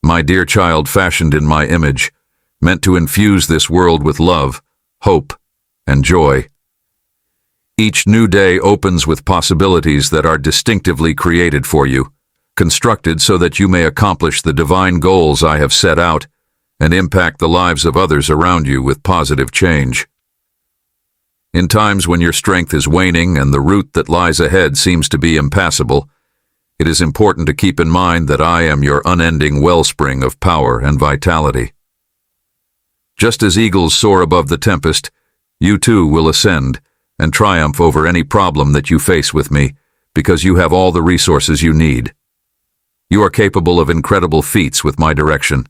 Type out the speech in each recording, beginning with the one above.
My dear child fashioned in my image, meant to infuse this world with love, hope, and joy. Each new day opens with possibilities that are distinctively created for you, constructed so that you may accomplish the divine goals I have set out and impact the lives of others around you with positive change. In times when your strength is waning and the route that lies ahead seems to be impassable, it is important to keep in mind that I am your unending wellspring of power and vitality. Just as eagles soar above the tempest, you too will ascend and triumph over any problem that you face with me, because you have all the resources you need. You are capable of incredible feats with my direction,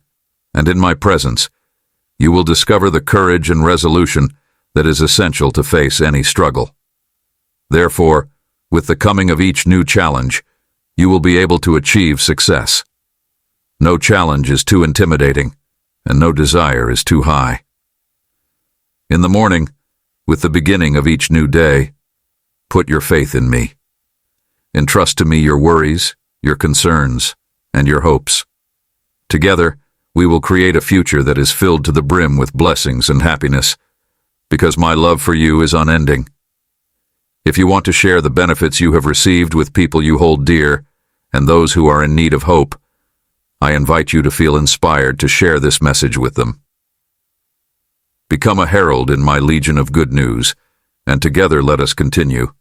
and in my presence, you will discover the courage and resolution that is essential to face any struggle. Therefore, with the coming of each new challenge, you will be able to achieve success. No challenge is too intimidating, and no desire is too high. In the morning, with the beginning of each new day, put your faith in me. Entrust to me your worries, your concerns, and your hopes. Together, we will create a future that is filled to the brim with blessings and happiness, because my love for you is unending. If you want to share the benefits you have received with people you hold dear and those who are in need of hope, I invite you to feel inspired to share this message with them. Become a herald in my legion of good news, and together let us continue.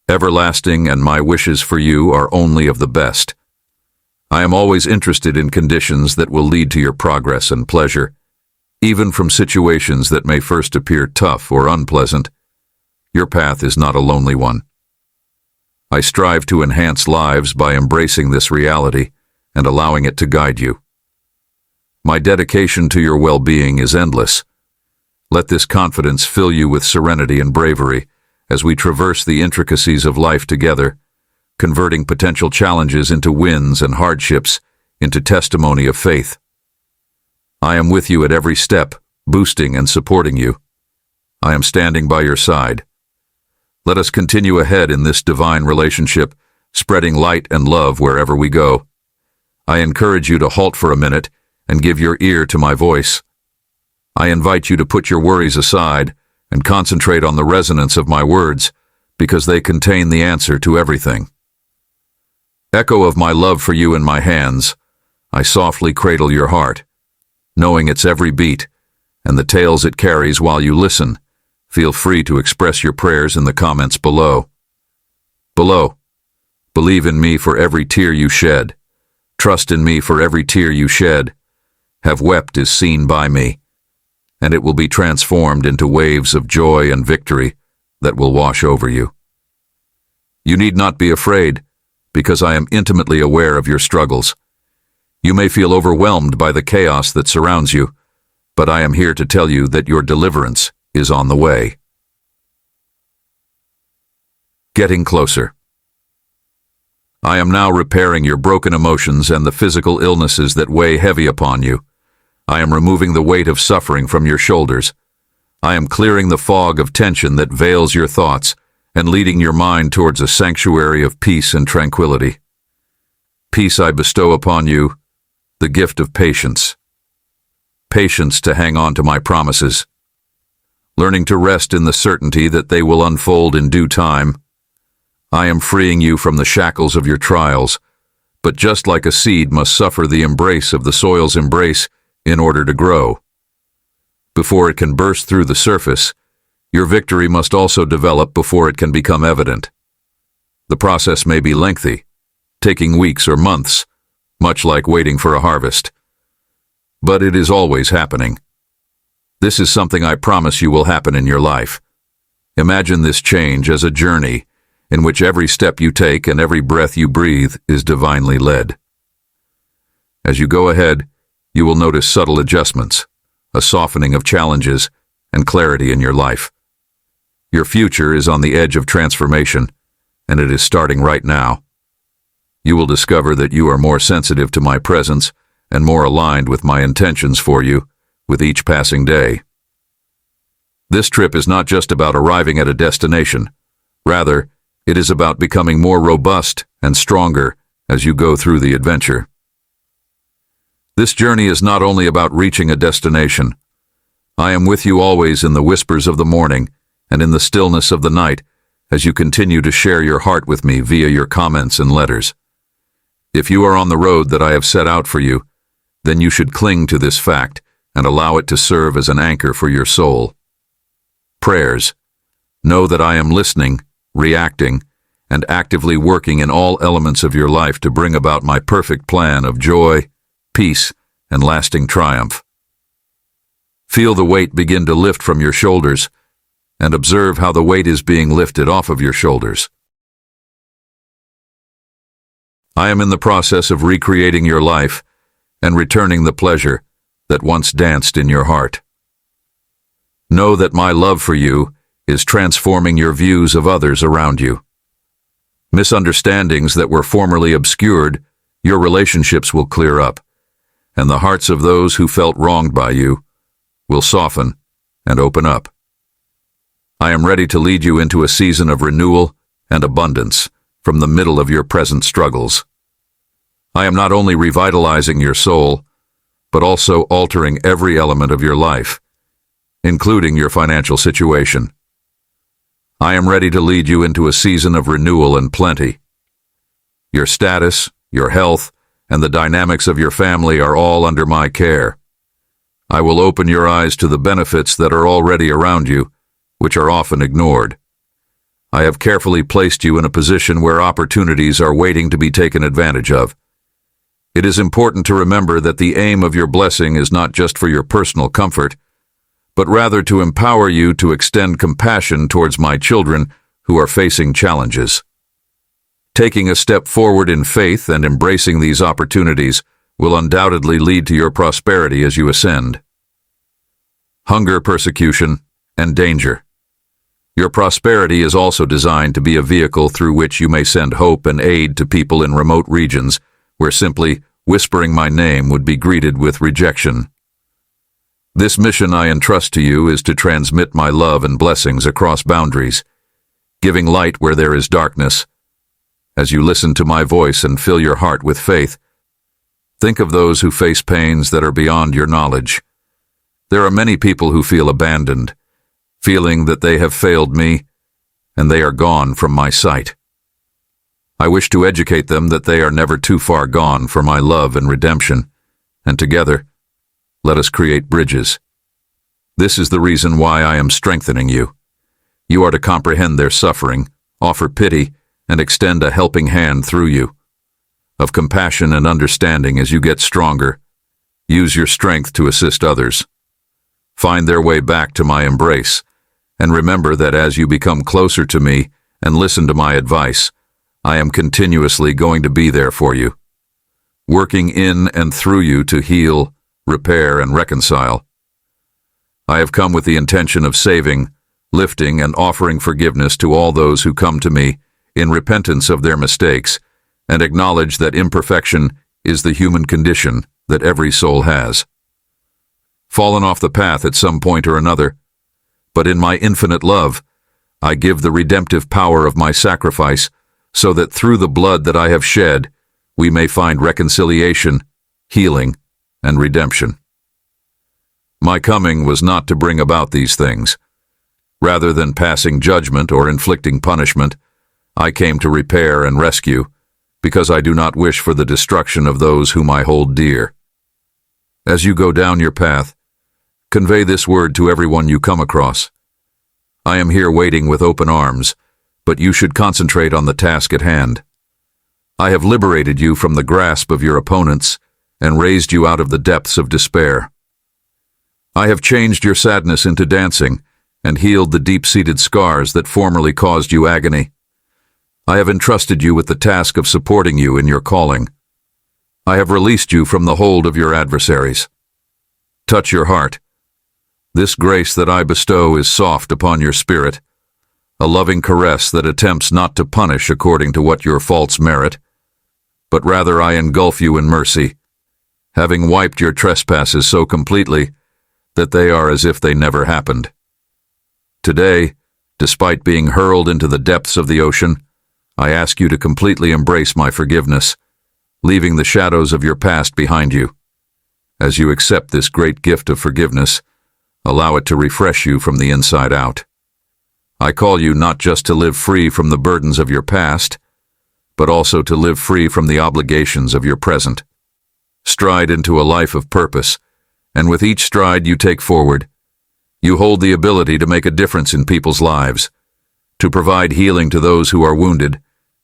Everlasting, and my wishes for you are only of the best. I am always interested in conditions that will lead to your progress and pleasure, even from situations that may first appear tough or unpleasant. Your path is not a lonely one. I strive to enhance lives by embracing this reality and allowing it to guide you. My dedication to your well-being is endless. Let this confidence fill you with serenity and bravery as we traverse the intricacies of life together, converting potential challenges into wins and hardships into testimony of faith. I am with you at every step, boosting and supporting you. I am standing by your side. Let us continue ahead in this divine relationship, spreading light and love wherever we go. I encourage you to halt for a minute and give your ear to my voice. I invite you to put your worries aside and concentrate on the resonance of my words, because they contain the answer to everything. Echo of my love for you in my hands, I softly cradle your heart, knowing its every beat and the tales it carries while you listen. Feel free to express your prayers in the comments below. Believe in me for every tear you shed. Trust in me for every tear you shed. Have wept is seen by me, and it will be transformed into waves of joy and victory that will wash over you. You need not be afraid, because I am intimately aware of your struggles. You may feel overwhelmed by the chaos that surrounds you, but I am here to tell you that your deliverance is on the way. Getting closer. I am now repairing your broken emotions and the physical illnesses that weigh heavy upon you. I am removing the weight of suffering from your shoulders. I am clearing the fog of tension that veils your thoughts and leading your mind towards a sanctuary of peace and tranquility. Peace I bestow upon you, the gift of patience. Patience to hang on to my promises. Learning to rest in the certainty that they will unfold in due time. I am freeing you from the shackles of your trials, but just like a seed must suffer the embrace of the soil's embrace in order to grow. Before it can burst through the surface, your victory must also develop before it can become evident. The process may be lengthy, taking weeks or months, much like waiting for a harvest. But it is always happening. This is something I promise you will happen in your life. Imagine this change as a journey in which every step you take and every breath you breathe is divinely led. As you go ahead, you will notice subtle adjustments, a softening of challenges, and clarity in your life. Your future is on the edge of transformation, and it is starting right now. You will discover that you are more sensitive to my presence and more aligned with my intentions for you with each passing day. This trip is not just about arriving at a destination. Rather, it is about becoming more robust and stronger as you go through the adventure. This journey is not only about reaching a destination. I am with you always in the whispers of the morning and in the stillness of the night as you continue to share your heart with me via your comments and letters. If you are on the road that I have set out for you, then you should cling to this fact and allow it to serve as an anchor for your soul. Prayers. Know that I am listening, reacting, and actively working in all elements of your life to bring about my perfect plan of joy, peace, and lasting triumph. Feel the weight begin to lift from your shoulders, and observe how the weight is being lifted off of your shoulders. I am in the process of recreating your life and returning the pleasure that once danced in your heart. Know that my love for you is transforming your views of others around you. Misunderstandings that were formerly obscured, your relationships will clear up, and the hearts of those who felt wronged by you will soften and open up. I am ready to lead you into a season of renewal and abundance from the middle of your present struggles. I am not only revitalizing your soul, but also altering every element of your life, including your financial situation. I am ready to lead you into a season of renewal and plenty. Your status, your health, and the dynamics of your family are all under my care. I will open your eyes to the benefits that are already around you, which are often ignored. I have carefully placed you in a position where opportunities are waiting to be taken advantage of. It is important to remember that the aim of your blessing is not just for your personal comfort, but rather to empower you to extend compassion towards my children who are facing challenges. Taking a step forward in faith and embracing these opportunities will undoubtedly lead to your prosperity as you ascend. Hunger, persecution, and danger. Your prosperity is also designed to be a vehicle through which you may send hope and aid to people in remote regions where simply whispering my name would be greeted with rejection. This mission I entrust to you is to transmit my love and blessings across boundaries, giving light where there is darkness. As you listen to my voice and fill your heart with faith, think of those who face pains that are beyond your knowledge. There are many people who feel abandoned, feeling that they have failed me, and they are gone from my sight. I wish to educate them that they are never too far gone for my love and redemption, and together, let us create bridges. This is the reason why I am strengthening you. You are to comprehend their suffering, offer pity, and extend a helping hand through you. Of compassion and understanding as you get stronger, use your strength to assist others. Find their way back to my embrace, and remember that as you become closer to me and listen to my advice, I am continuously going to be there for you, working in and through you to heal, repair, and reconcile. I have come with the intention of saving, lifting, and offering forgiveness to all those who come to me in repentance of their mistakes and acknowledge that imperfection is the human condition that every soul has. Fallen off the path at some point or another, but in my infinite love, I give the redemptive power of my sacrifice so that through the blood that I have shed, we may find reconciliation, healing, and redemption. My coming was not to bring about these things. Rather than passing judgment or inflicting punishment, I came to repair and rescue, because I do not wish for the destruction of those whom I hold dear. As you go down your path, convey this word to everyone you come across. I am here waiting with open arms, but you should concentrate on the task at hand. I have liberated you from the grasp of your opponents and raised you out of the depths of despair. I have changed your sadness into dancing and healed the deep-seated scars that formerly caused you agony. I have entrusted you with the task of supporting you in your calling. I have released you from the hold of your adversaries. Touch your heart. This grace that I bestow is soft upon your spirit, a loving caress that attempts not to punish according to what your faults merit, but rather I engulf you in mercy, having wiped your trespasses so completely that they are as if they never happened. Today, despite being hurled into the depths of the ocean, I ask you to completely embrace my forgiveness, leaving the shadows of your past behind you. As you accept this great gift of forgiveness, allow it to refresh you from the inside out. I call you not just to live free from the burdens of your past, but also to live free from the obligations of your present. Stride into a life of purpose, and with each stride you take forward, you hold the ability to make a difference in people's lives, to provide healing to those who are wounded,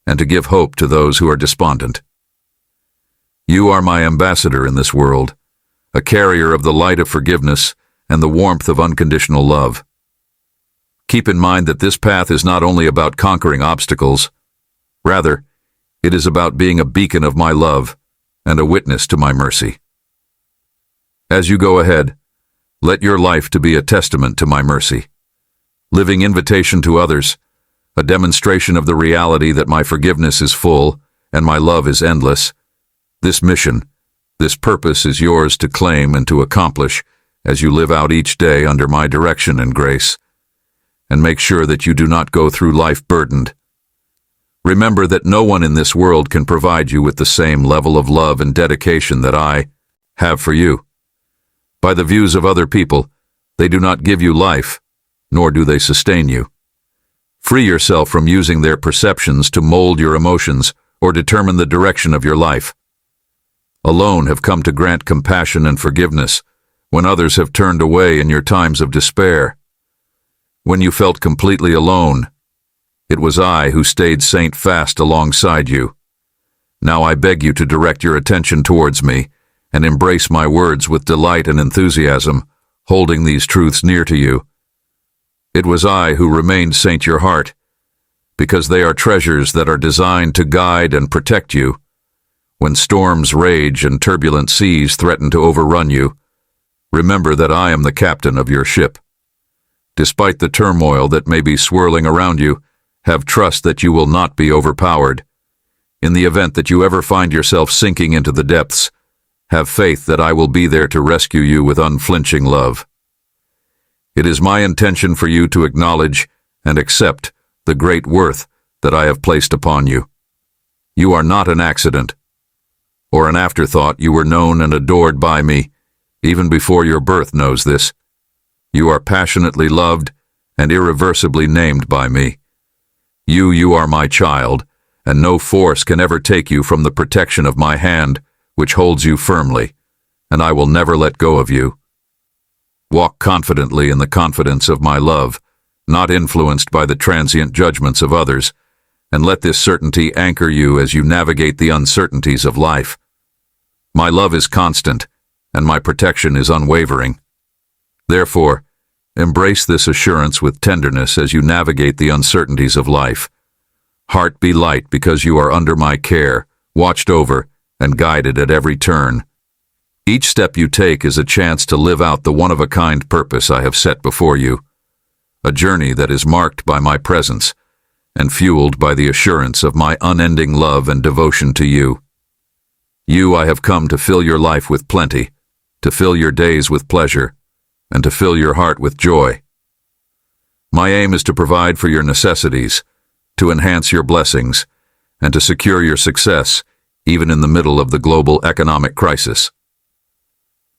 and to give hope to those who are despondent. You are my ambassador in this world, a carrier of the light of forgiveness and the warmth of unconditional love. Keep in mind that this path is not only about conquering obstacles, rather, it is about being a beacon of my love and a witness to my mercy. As you go ahead, let your life to be a testament to my mercy, living invitation to others, a demonstration of the reality that my forgiveness is full and my love is endless. This mission, this purpose is yours to claim and to accomplish as you live out each day under my direction and grace. And make sure that you do not go through life burdened. Remember that no one in this world can provide you with the same level of love and dedication that I have for you. By the views of other people, they do not give you life, nor do they sustain you. Free yourself from using their perceptions to mold your emotions or determine the direction of your life. Alone have come to grant compassion and forgiveness when others have turned away in your times of despair. When you felt completely alone, it was I who stayed saint fast alongside you. Now I beg you to direct your attention towards me and embrace my words with delight and enthusiasm, holding these truths near to you. It was I who remained saint your heart, because they are treasures that are designed to guide and protect you. When storms rage and turbulent seas threaten to overrun you, remember that I am the captain of your ship. Despite the turmoil that may be swirling around you, have trust that you will not be overpowered. In the event that you ever find yourself sinking into the depths, have faith that I will be there to rescue you with unflinching love. It is my intention for you to acknowledge and accept the great worth that I have placed upon you. You are not an accident or an afterthought. You were known and adored by me, even before your birth knows this. You are passionately loved and irreversibly named by me. You are my child, and no force can ever take you from the protection of my hand, which holds you firmly, and I will never let go of you. Walk confidently in the confidence of my love, not influenced by the transient judgments of others, and let this certainty anchor you as you navigate the uncertainties of life. My love is constant, and my protection is unwavering. Therefore, embrace this assurance with tenderness as you navigate the uncertainties of life. Heart, be light because you are under my care, watched over, and guided at every turn. Each step you take is a chance to live out the one-of-a-kind purpose I have set before you, a journey that is marked by my presence and fueled by the assurance of my unending love and devotion to you. You I have come to fill your life with plenty, to fill your days with pleasure, and to fill your heart with joy. My aim is to provide for your necessities, to enhance your blessings, and to secure your success, even in the middle of the global economic crisis.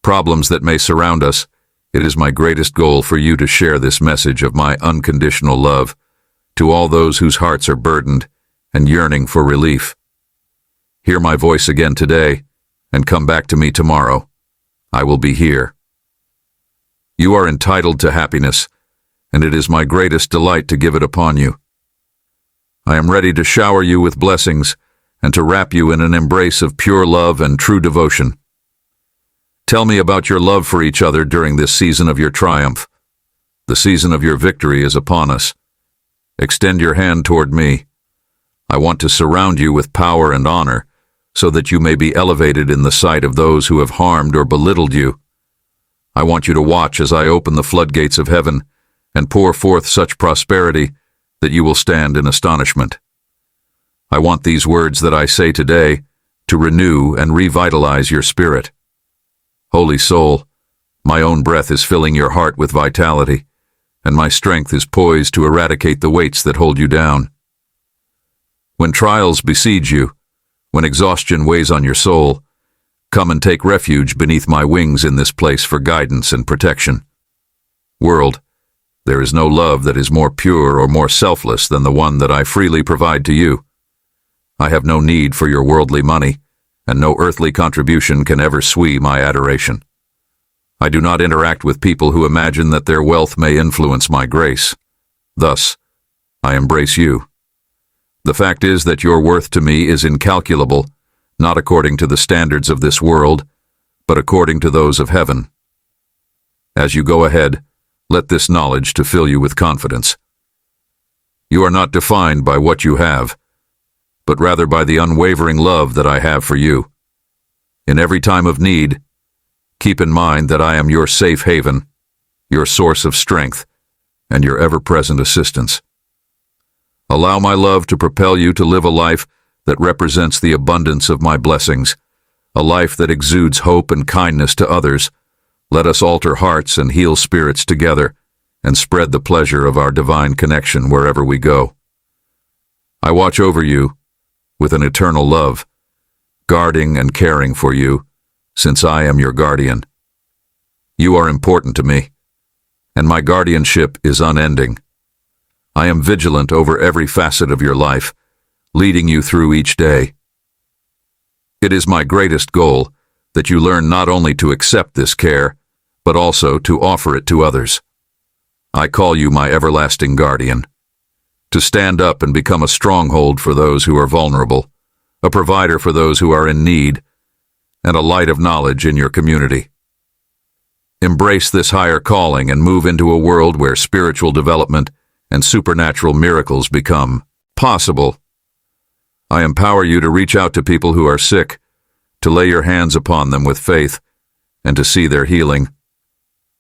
Problems that may surround us, it is my greatest goal for you to share this message of my unconditional love to all those whose hearts are burdened and yearning for relief. Hear my voice again today, and come back to me tomorrow. I will be here. You are entitled to happiness, and it is my greatest delight to give it upon you. I am ready to shower you with blessings and to wrap you in an embrace of pure love and true devotion. Tell me about your love for each other during this season of your triumph. The season of your victory is upon us. Extend your hand toward me. I want to surround you with power and honor, so that you may be elevated in the sight of those who have harmed or belittled you. I want you to watch as I open the floodgates of heaven and pour forth such prosperity that you will stand in astonishment. I want these words that I say today to renew and revitalize your spirit. Holy soul, my own breath is filling your heart with vitality, and my strength is poised to eradicate the weights that hold you down. When trials besiege you, when exhaustion weighs on your soul, Come and take refuge beneath my wings in this place for guidance and protection. World, there is no love that is more pure or more selfless than the one that I freely provide to you. I have no need for your worldly money, and no earthly contribution can ever sway my adoration. I do not interact with people who imagine that their wealth may influence my grace. Thus, I embrace you. The fact is that your worth to me is incalculable, not according to the standards of this world, but according to those of heaven. As you go ahead, let this knowledge to fill you with confidence. You are not defined by what you have, but rather by the unwavering love that I have for you. In every time of need, keep in mind that I am your safe haven, your source of strength, and your ever-present assistance. Allow my love to propel you to live a life that represents the abundance of my blessings, a life that exudes hope and kindness to others. Let us alter hearts and heal spirits together, and spread the pleasure of our divine connection wherever we go. I watch over you with an eternal love, guarding and caring for you, since I am your guardian. You are important to me, and my guardianship is unending. I am vigilant over every facet of your life, leading you through each day. It is my greatest goal that you learn not only to accept this care, but also to offer it to others. I call you my everlasting guardian. To stand up and become a stronghold for those who are vulnerable, a provider for those who are in need, and a light of knowledge in your community. Embrace this higher calling and move into a world where spiritual development and supernatural miracles become possible. I empower you to reach out to people who are sick, to lay your hands upon them with faith, and to see their healing.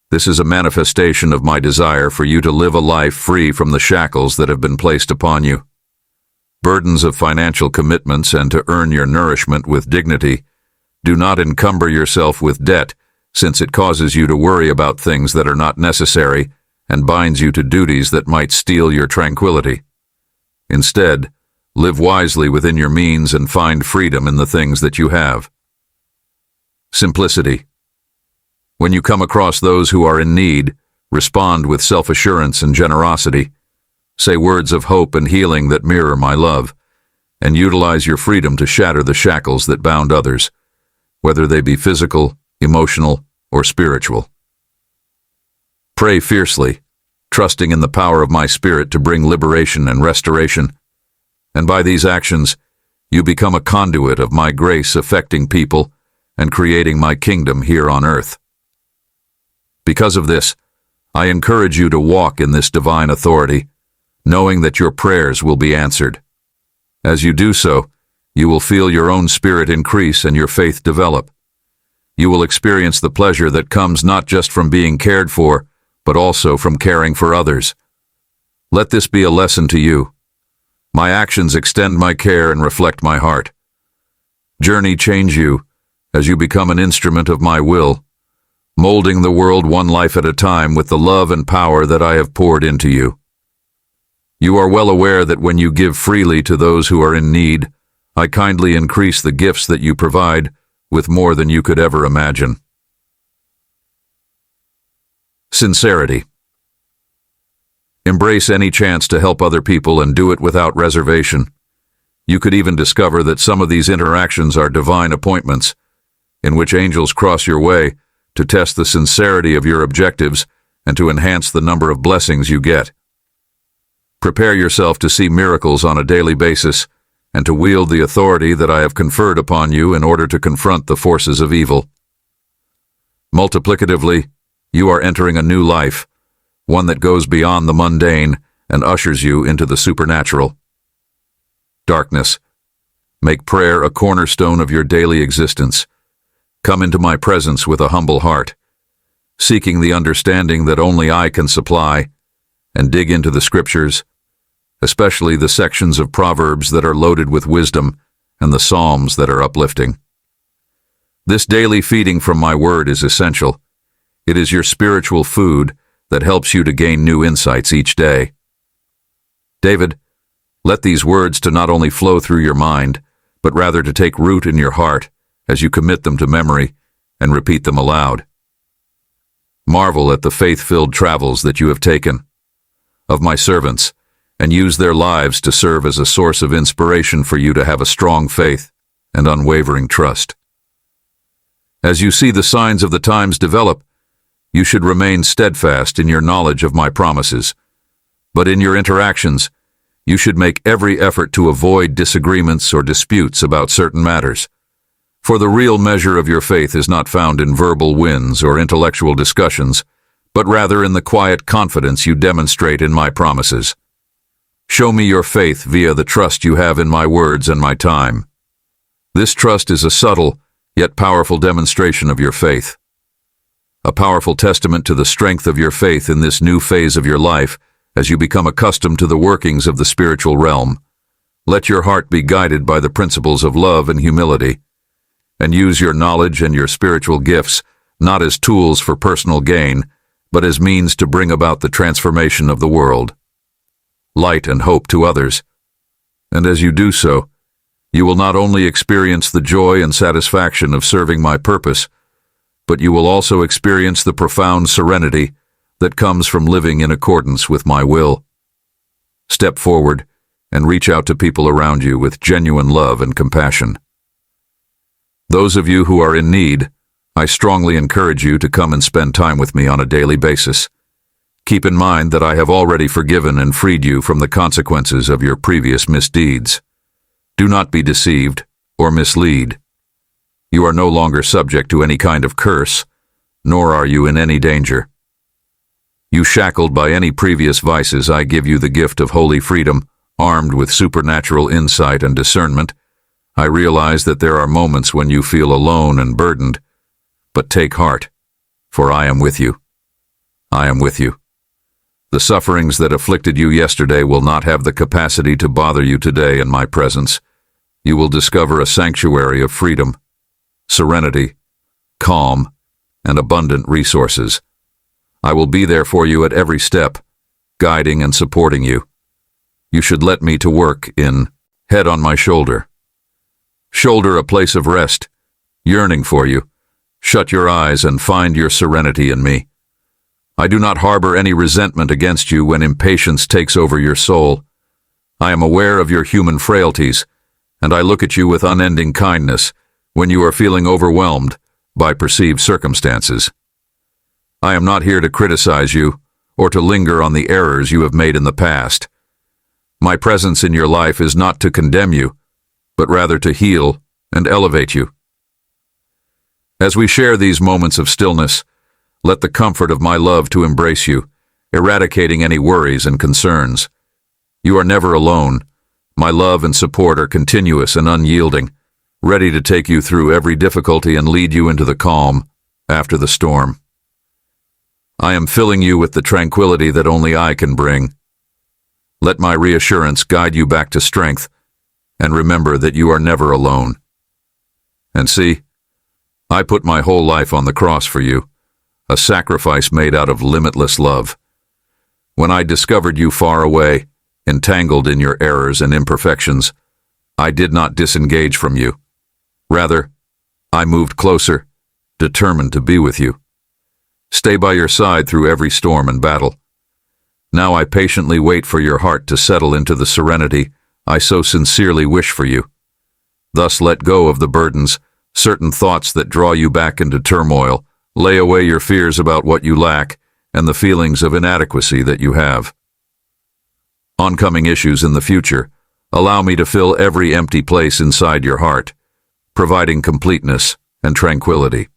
This is a manifestation of my desire for you to live a life free from the shackles that have been placed upon you. Burdens of financial commitments and to earn your nourishment with dignity. Do not encumber yourself with debt, since it causes you to worry about things that are not necessary and binds you to duties that might steal your tranquility. Instead, live wisely within your means and find freedom in the things that you have. Simplicity. When you come across those who are in need, respond with self-assurance and generosity. Say words of hope and healing that mirror my love, and utilize your freedom to shatter the shackles that bound others, whether they be physical, emotional, or spiritual. Pray fiercely, trusting in the power of my Spirit to bring liberation and restoration, and by these actions, you become a conduit of my grace affecting people and creating my kingdom here on earth. Because of this, I encourage you to walk in this divine authority, knowing that your prayers will be answered. As you do so, you will feel your own spirit increase and your faith develop. You will experience the pleasure that comes not just from being cared for, but also from caring for others. Let this be a lesson to you. My actions extend my care and reflect my heart. Journey change you as you become an instrument of my will, molding the world one life at a time with the love and power that I have poured into you. You are well aware that when you give freely to those who are in need, I kindly increase the gifts that you provide with more than you could ever imagine. Sincerity. Embrace any chance to help other people and do it without reservation. You could even discover that some of these interactions are divine appointments, in which angels cross your way to test the sincerity of your objectives and to enhance the number of blessings you get. Prepare yourself to see miracles on a daily basis and to wield the authority that I have conferred upon you in order to confront the forces of evil. Multiplicatively, you are entering a new life, one that goes beyond the mundane and ushers you into the supernatural. Darkness. Make prayer a cornerstone of your daily existence. Come into my presence with a humble heart, seeking the understanding that only I can supply, and dig into the scriptures, especially the sections of Proverbs that are loaded with wisdom and the Psalms that are uplifting. This daily feeding from my word is essential. It is your spiritual food that helps you to gain new insights each day. David, let these words to not only flow through your mind, but rather to take root in your heart as you commit them to memory and repeat them aloud. Marvel at the faith-filled travels that you have taken of my servants, and use their lives to serve as a source of inspiration for you to have a strong faith and unwavering trust. As you see the signs of the times develop, you should remain steadfast in your knowledge of my promises, but in your interactions, you should make every effort to avoid disagreements or disputes about certain matters. For the real measure of your faith is not found in verbal wins or intellectual discussions, but rather in the quiet confidence you demonstrate in my promises. Show me your faith via the trust you have in my words and my time. This trust is a subtle, yet powerful demonstration of your faith. A powerful testament to the strength of your faith in this new phase of your life as you become accustomed to the workings of the spiritual realm. Let your heart be guided by the principles of love and humility, and use your knowledge and your spiritual gifts not as tools for personal gain, but as means to bring about the transformation of the world, light and hope to others. And as you do so, you will not only experience the joy and satisfaction of serving my purpose, but you will also experience the profound serenity that comes from living in accordance with my will. Step forward and reach out to people around you with genuine love and compassion. Those of you who are in need, I strongly encourage you to come and spend time with me on a daily basis. Keep in mind that I have already forgiven and freed you from the consequences of your previous misdeeds. Do not be deceived or mislead. You are no longer subject to any kind of curse, nor are you in any danger. You shackled by any previous vices, I give you the gift of holy freedom, armed with supernatural insight and discernment. I realize that there are moments when you feel alone and burdened, but take heart, for I am with you. I am with you. The sufferings that afflicted you yesterday will not have the capacity to bother you today in my presence. You will discover a sanctuary of freedom, serenity, calm, and abundant resources. I will be there for you at every step, guiding and supporting you. You should let me to work in head on my shoulder. Shoulder a place of rest, yearning for you. Shut your eyes and find your serenity in me. I do not harbor any resentment against you when impatience takes over your soul. I am aware of your human frailties, and I look at you with unending kindness when you are feeling overwhelmed by perceived circumstances. I am not here to criticize you or to linger on the errors you have made in the past. My presence in your life is not to condemn you, but rather to heal and elevate you. As we share these moments of stillness, let the comfort of my love to embrace you, eradicating any worries and concerns. You are never alone. My love and support are continuous and unyielding, ready to take you through every difficulty and lead you into the calm after the storm. I am filling you with the tranquility that only I can bring. Let my reassurance guide you back to strength, and remember that you are never alone. And see, I put my whole life on the cross for you, a sacrifice made out of limitless love. When I discovered you far away, entangled in your errors and imperfections, I did not disengage from you. Rather, I moved closer, determined to be with you. Stay by your side through every storm and battle. Now I patiently wait for your heart to settle into the serenity I so sincerely wish for you. Thus let go of the burdens, certain thoughts that draw you back into turmoil. Lay away your fears about what you lack and the feelings of inadequacy that you have. Oncoming issues in the future, allow me to fill every empty place inside your heart, providing completeness and tranquility.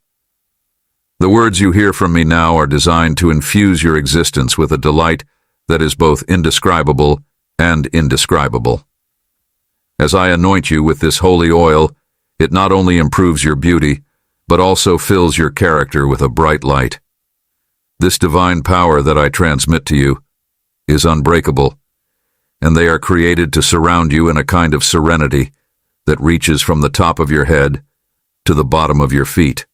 The words you hear from me now are designed to infuse your existence with a delight that is both indescribable and indescribable. As I anoint you with this holy oil, it not only improves your beauty, but also fills your character with a bright light. This divine power that I transmit to you is unbreakable, and they are created to surround you in a kind of serenity that reaches from the top of your head to the bottom of your feet.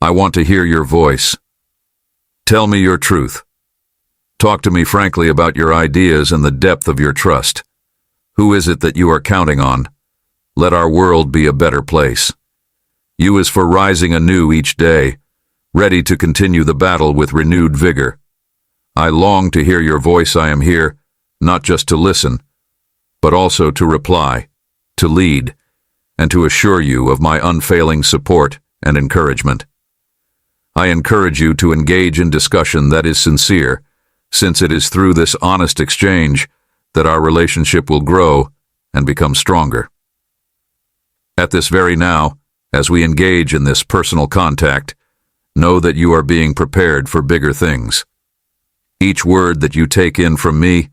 I want to hear your voice. Tell me your truth. Talk to me frankly about your ideas and the depth of your trust. Who is it that you are counting on? Let our world be a better place. U is for rising anew each day, ready to continue the battle with renewed vigor. I long to hear your voice. I am here, not just to listen, but also to reply, to lead, and to assure you of my unfailing support and encouragement. I encourage you to engage in discussion that is sincere, since it is through this honest exchange that our relationship will grow and become stronger. At this very now, as we engage in this personal contact, know that you are being prepared for bigger things. Each word that you take in from me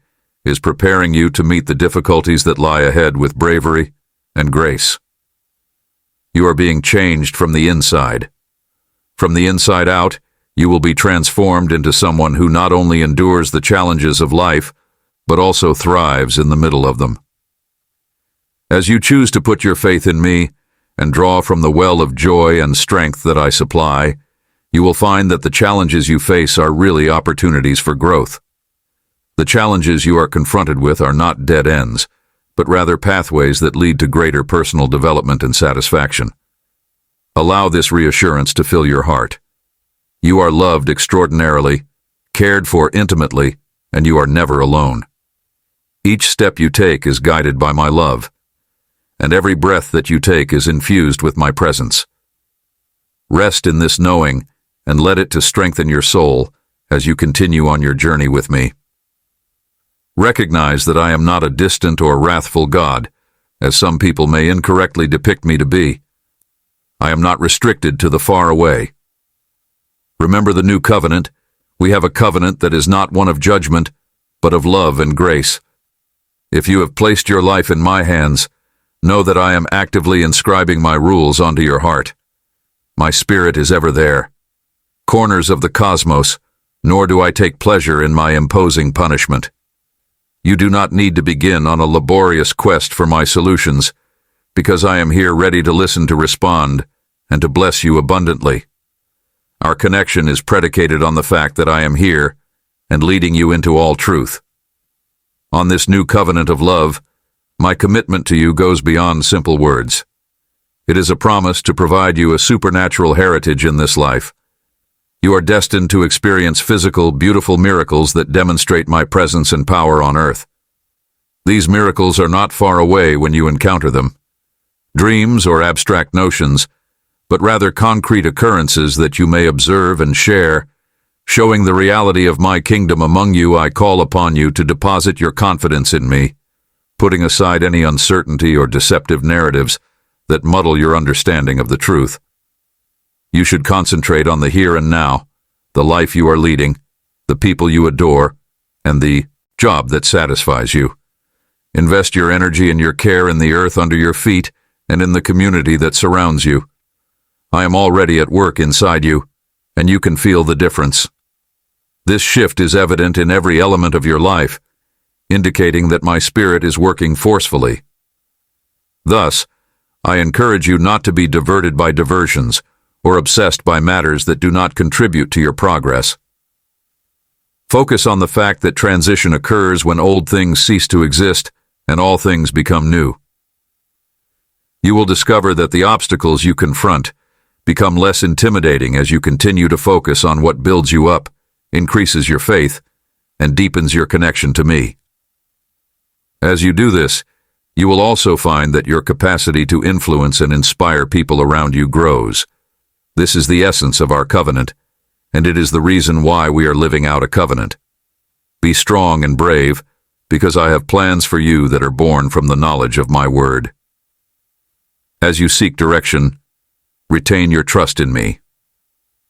is preparing you to meet the difficulties that lie ahead with bravery and grace. You are being changed from the inside. From the inside out, you will be transformed into someone who not only endures the challenges of life, but also thrives in the middle of them. As you choose to put your faith in me and draw from the well of joy and strength that I supply, you will find that the challenges you face are really opportunities for growth. The challenges you are confronted with are not dead ends, but rather pathways that lead to greater personal development and satisfaction. Allow this reassurance to fill your heart. You are loved extraordinarily, cared for intimately, and you are never alone. Each step you take is guided by my love, and every breath that you take is infused with my presence. Rest in this knowing and let it to strengthen your soul as you continue on your journey with me. Recognize that I am not a distant or wrathful God, as some people may incorrectly depict me to be. I am not restricted to the far away. Remember the new covenant. We have a covenant that is not one of judgment, but of love and grace. If you have placed your life in my hands, know that I am actively inscribing my rules onto your heart. My spirit is ever there. Corners of the cosmos, nor do I take pleasure in my imposing punishment. You do not need to begin on a laborious quest for my solutions, because I am here ready to listen, to respond, and to bless you abundantly. Our connection is predicated on the fact that I am here and leading you into all truth. On this new covenant of love, my commitment to you goes beyond simple words. It is a promise to provide you a supernatural heritage in this life. You are destined to experience physical, beautiful miracles that demonstrate my presence and power on earth. These miracles are not far away when you encounter them. Dreams or abstract notions, but rather concrete occurrences that you may observe and share, showing the reality of my kingdom among you. I call upon you to deposit your confidence in me, putting aside any uncertainty or deceptive narratives that muddle your understanding of the truth. You should concentrate on the here and now, the life you are leading, the people you adore, and the job that satisfies you. Invest your energy and your care in the earth under your feet and in the community that surrounds you. I am already at work inside you, and you can feel the difference. This shift is evident in every element of your life, indicating that my spirit is working forcefully. Thus, I encourage you not to be diverted by diversions or obsessed by matters that do not contribute to your progress. Focus on the fact that transition occurs when old things cease to exist and all things become new. You will discover that the obstacles you confront become less intimidating as you continue to focus on what builds you up, increases your faith, and deepens your connection to me. As you do this, you will also find that your capacity to influence and inspire people around you grows. This is the essence of our covenant, and it is the reason why we are living out a covenant. Be strong and brave, because I have plans for you that are born from the knowledge of my word. As you seek direction, retain your trust in me.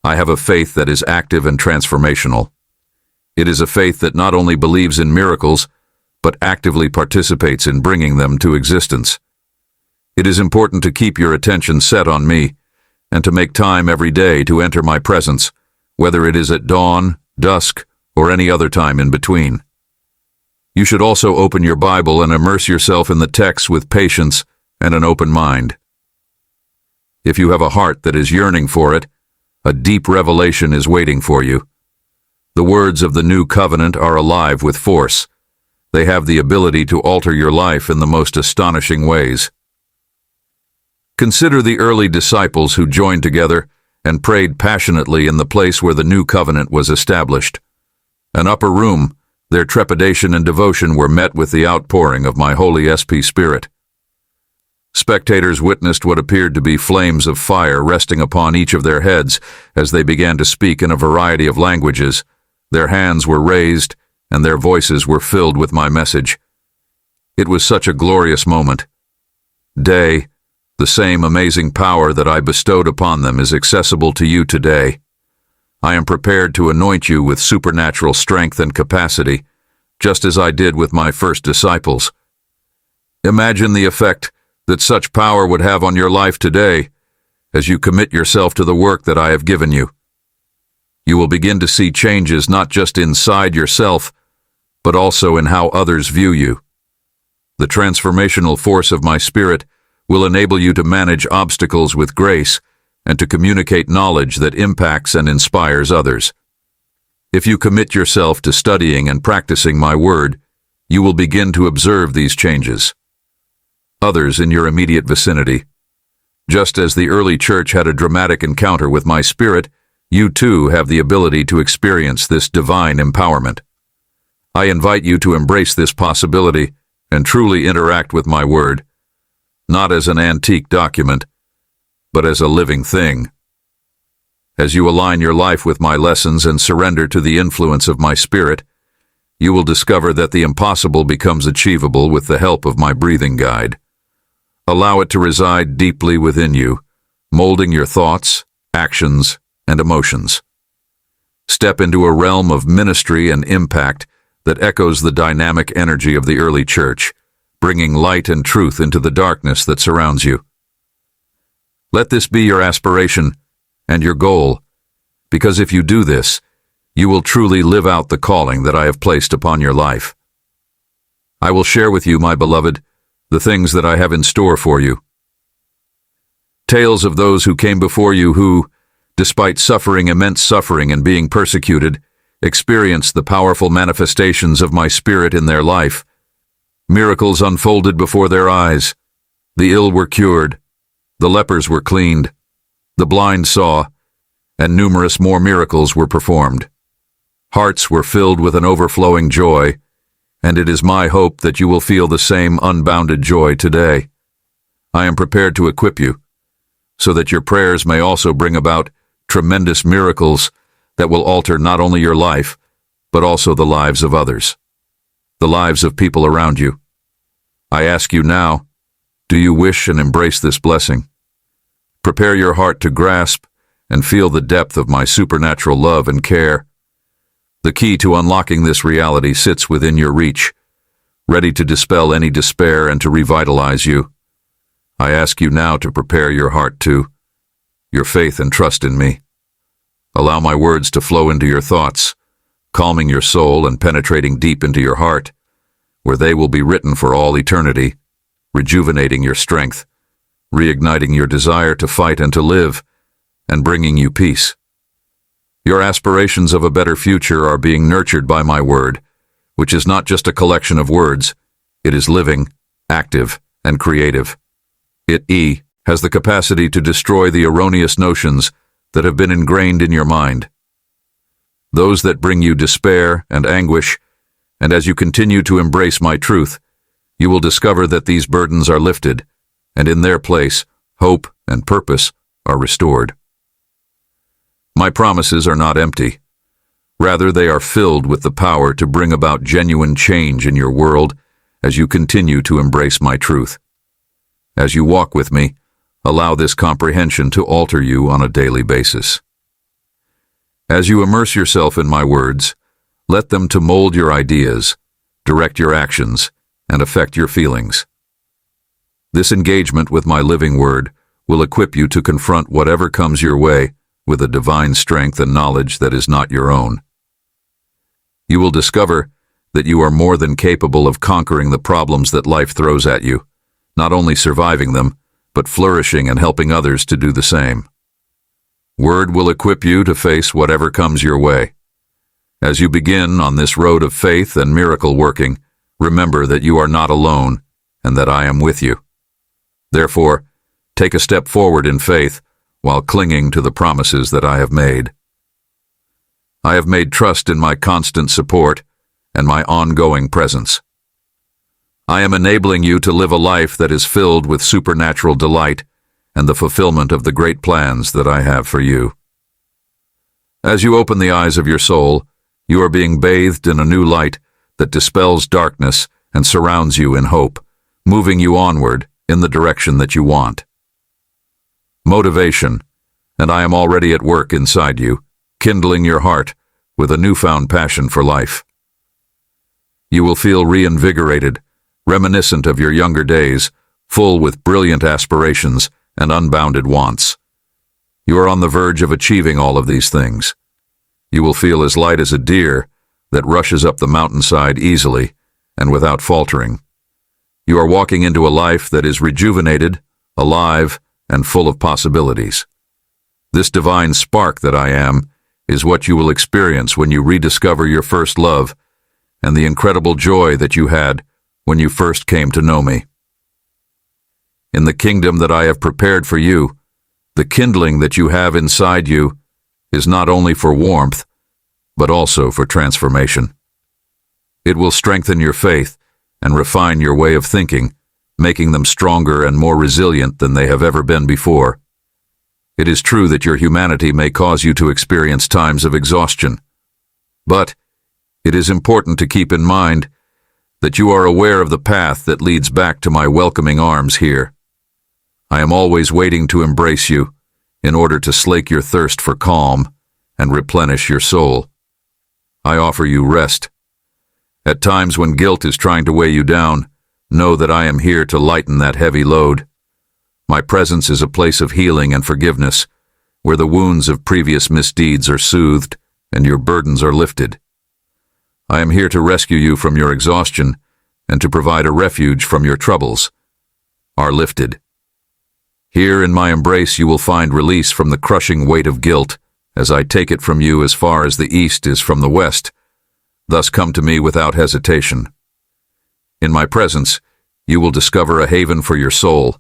I have a faith that is active and transformational. It is a faith that not only believes in miracles, but actively participates in bringing them to existence. It is important to keep your attention set on me and to make time every day to enter my presence, whether it is at dawn, dusk, or any other time in between. You should also open your Bible and immerse yourself in the text with patience and an open mind. If you have a heart that is yearning for it, a deep revelation is waiting for you. The words of the new covenant are alive with force. They have the ability to alter your life in the most astonishing ways. Consider the early disciples who joined together and prayed passionately in the place where the new covenant was established. An upper room, their trepidation and devotion were met with the outpouring of my Holy Spirit. Spectators witnessed what appeared to be flames of fire resting upon each of their heads as they began to speak in a variety of languages. Their hands were raised, and their voices were filled with my message. It was such a glorious moment. The same amazing power that I bestowed upon them is accessible to you today. I am prepared to anoint you with supernatural strength and capacity, just as I did with my first disciples. Imagine the effect that such power would have on your life today as you commit yourself to the work that I have given you. You will begin to see changes not just inside yourself, but also in how others view you. The transformational force of my Spirit will enable you to manage obstacles with grace and to communicate knowledge that impacts and inspires others. If you commit yourself to studying and practicing my word, you will begin to observe these changes. Others in your immediate vicinity. Just as the early church had a dramatic encounter with my Spirit, you too have the ability to experience this divine empowerment. I invite you to embrace this possibility and truly interact with my word, not as an antique document, but as a living thing. As you align your life with my lessons and surrender to the influence of my Spirit, you will discover that the impossible becomes achievable with the help of my breathing guide. Allow it to reside deeply within you, molding your thoughts, actions, and emotions. Step into a realm of ministry and impact that echoes the dynamic energy of the early church, bringing light and truth into the darkness that surrounds you. Let this be your aspiration and your goal, because if you do this, you will truly live out the calling that I have placed upon your life. I will share with you, my beloved, the things that I have in store for you. Tales of those who came before you who, despite suffering immense suffering and being persecuted, experienced the powerful manifestations of my Spirit in their life. Miracles unfolded before their eyes. The ill were cured. The lepers were cleaned. The blind saw, and numerous more miracles were performed. Hearts were filled with an overflowing joy, and it is my hope that you will feel the same unbounded joy today. I am prepared to equip you, so that your prayers may also bring about tremendous miracles that will alter not only your life, but also the lives of others, the lives of people around you. I ask you now, do you wish and embrace this blessing? Prepare your heart to grasp and feel the depth of my supernatural love and care. The key to unlocking this reality sits within your reach, ready to dispel any despair and to revitalize you. I ask you now to prepare your heart to your faith and trust in me. Allow my words to flow into your thoughts, calming your soul and penetrating deep into your heart, where they will be written for all eternity, rejuvenating your strength, reigniting your desire to fight and to live, and bringing you peace. Your aspirations of a better future are being nurtured by my word, which is not just a collection of words. It is living, active, and creative. It has the capacity to destroy the erroneous notions that have been ingrained in your mind, those that bring you despair and anguish, and as you continue to embrace my truth, you will discover that these burdens are lifted, and in their place, hope and purpose are restored. My promises are not empty. Rather, they are filled with the power to bring about genuine change in your world as you continue to embrace my truth. As you walk with me, allow this comprehension to alter you on a daily basis. As you immerse yourself in my words, let them to mold your ideas, direct your actions, and affect your feelings. This engagement with my living word will equip you to confront whatever comes your way with a divine strength and knowledge that is not your own. You will discover that you are more than capable of conquering the problems that life throws at you, not only surviving them, but flourishing and helping others to do the same. Word will equip you to face whatever comes your way. As you begin on this road of faith and miracle working, remember that you are not alone and that I am with you. Therefore, Take a step forward in faith while clinging to the promises that I have made. I have made trust in my constant support and my ongoing presence. I am enabling you to live a life that is filled with supernatural delight and the fulfillment of the great plans that I have for you. As you open the eyes of your soul, you are being bathed in a new light that dispels darkness and surrounds you in hope, moving you onward in the direction that you want. Motivation, and I am already at work inside you, kindling your heart with a newfound passion for life. You will feel reinvigorated, reminiscent of your younger days, full with brilliant aspirations and unbounded wants. You are on the verge of achieving all of these things. You will feel as light as a deer that rushes up the mountainside easily and without faltering. You are walking into a life that is rejuvenated, alive, and full of possibilities. This divine spark that I am is what you will experience when you rediscover your first love and the incredible joy that you had when you first came to know me. In the kingdom that I have prepared for you, the kindling that you have inside you is not only for warmth, but also for transformation. It will strengthen your faith and refine your way of thinking, making them stronger and more resilient than they have ever been before. It is true that your humanity may cause you to experience times of exhaustion, but it is important to keep in mind that you are aware of the path that leads back to my welcoming arms here. I am always waiting to embrace you in order to slake your thirst for calm and replenish your soul. I offer you rest. At times when guilt is trying to weigh you down, know that I am here to lighten that heavy load. My presence is a place of healing and forgiveness, where the wounds of previous misdeeds are soothed and your burdens are lifted. I am here to rescue you from your exhaustion and to provide a refuge from your troubles are lifted. Here in my embrace you will find release from the crushing weight of guilt, as I take it from you as far as the east is from the west. Thus come to me without hesitation. In my presence, you will discover a haven for your soul,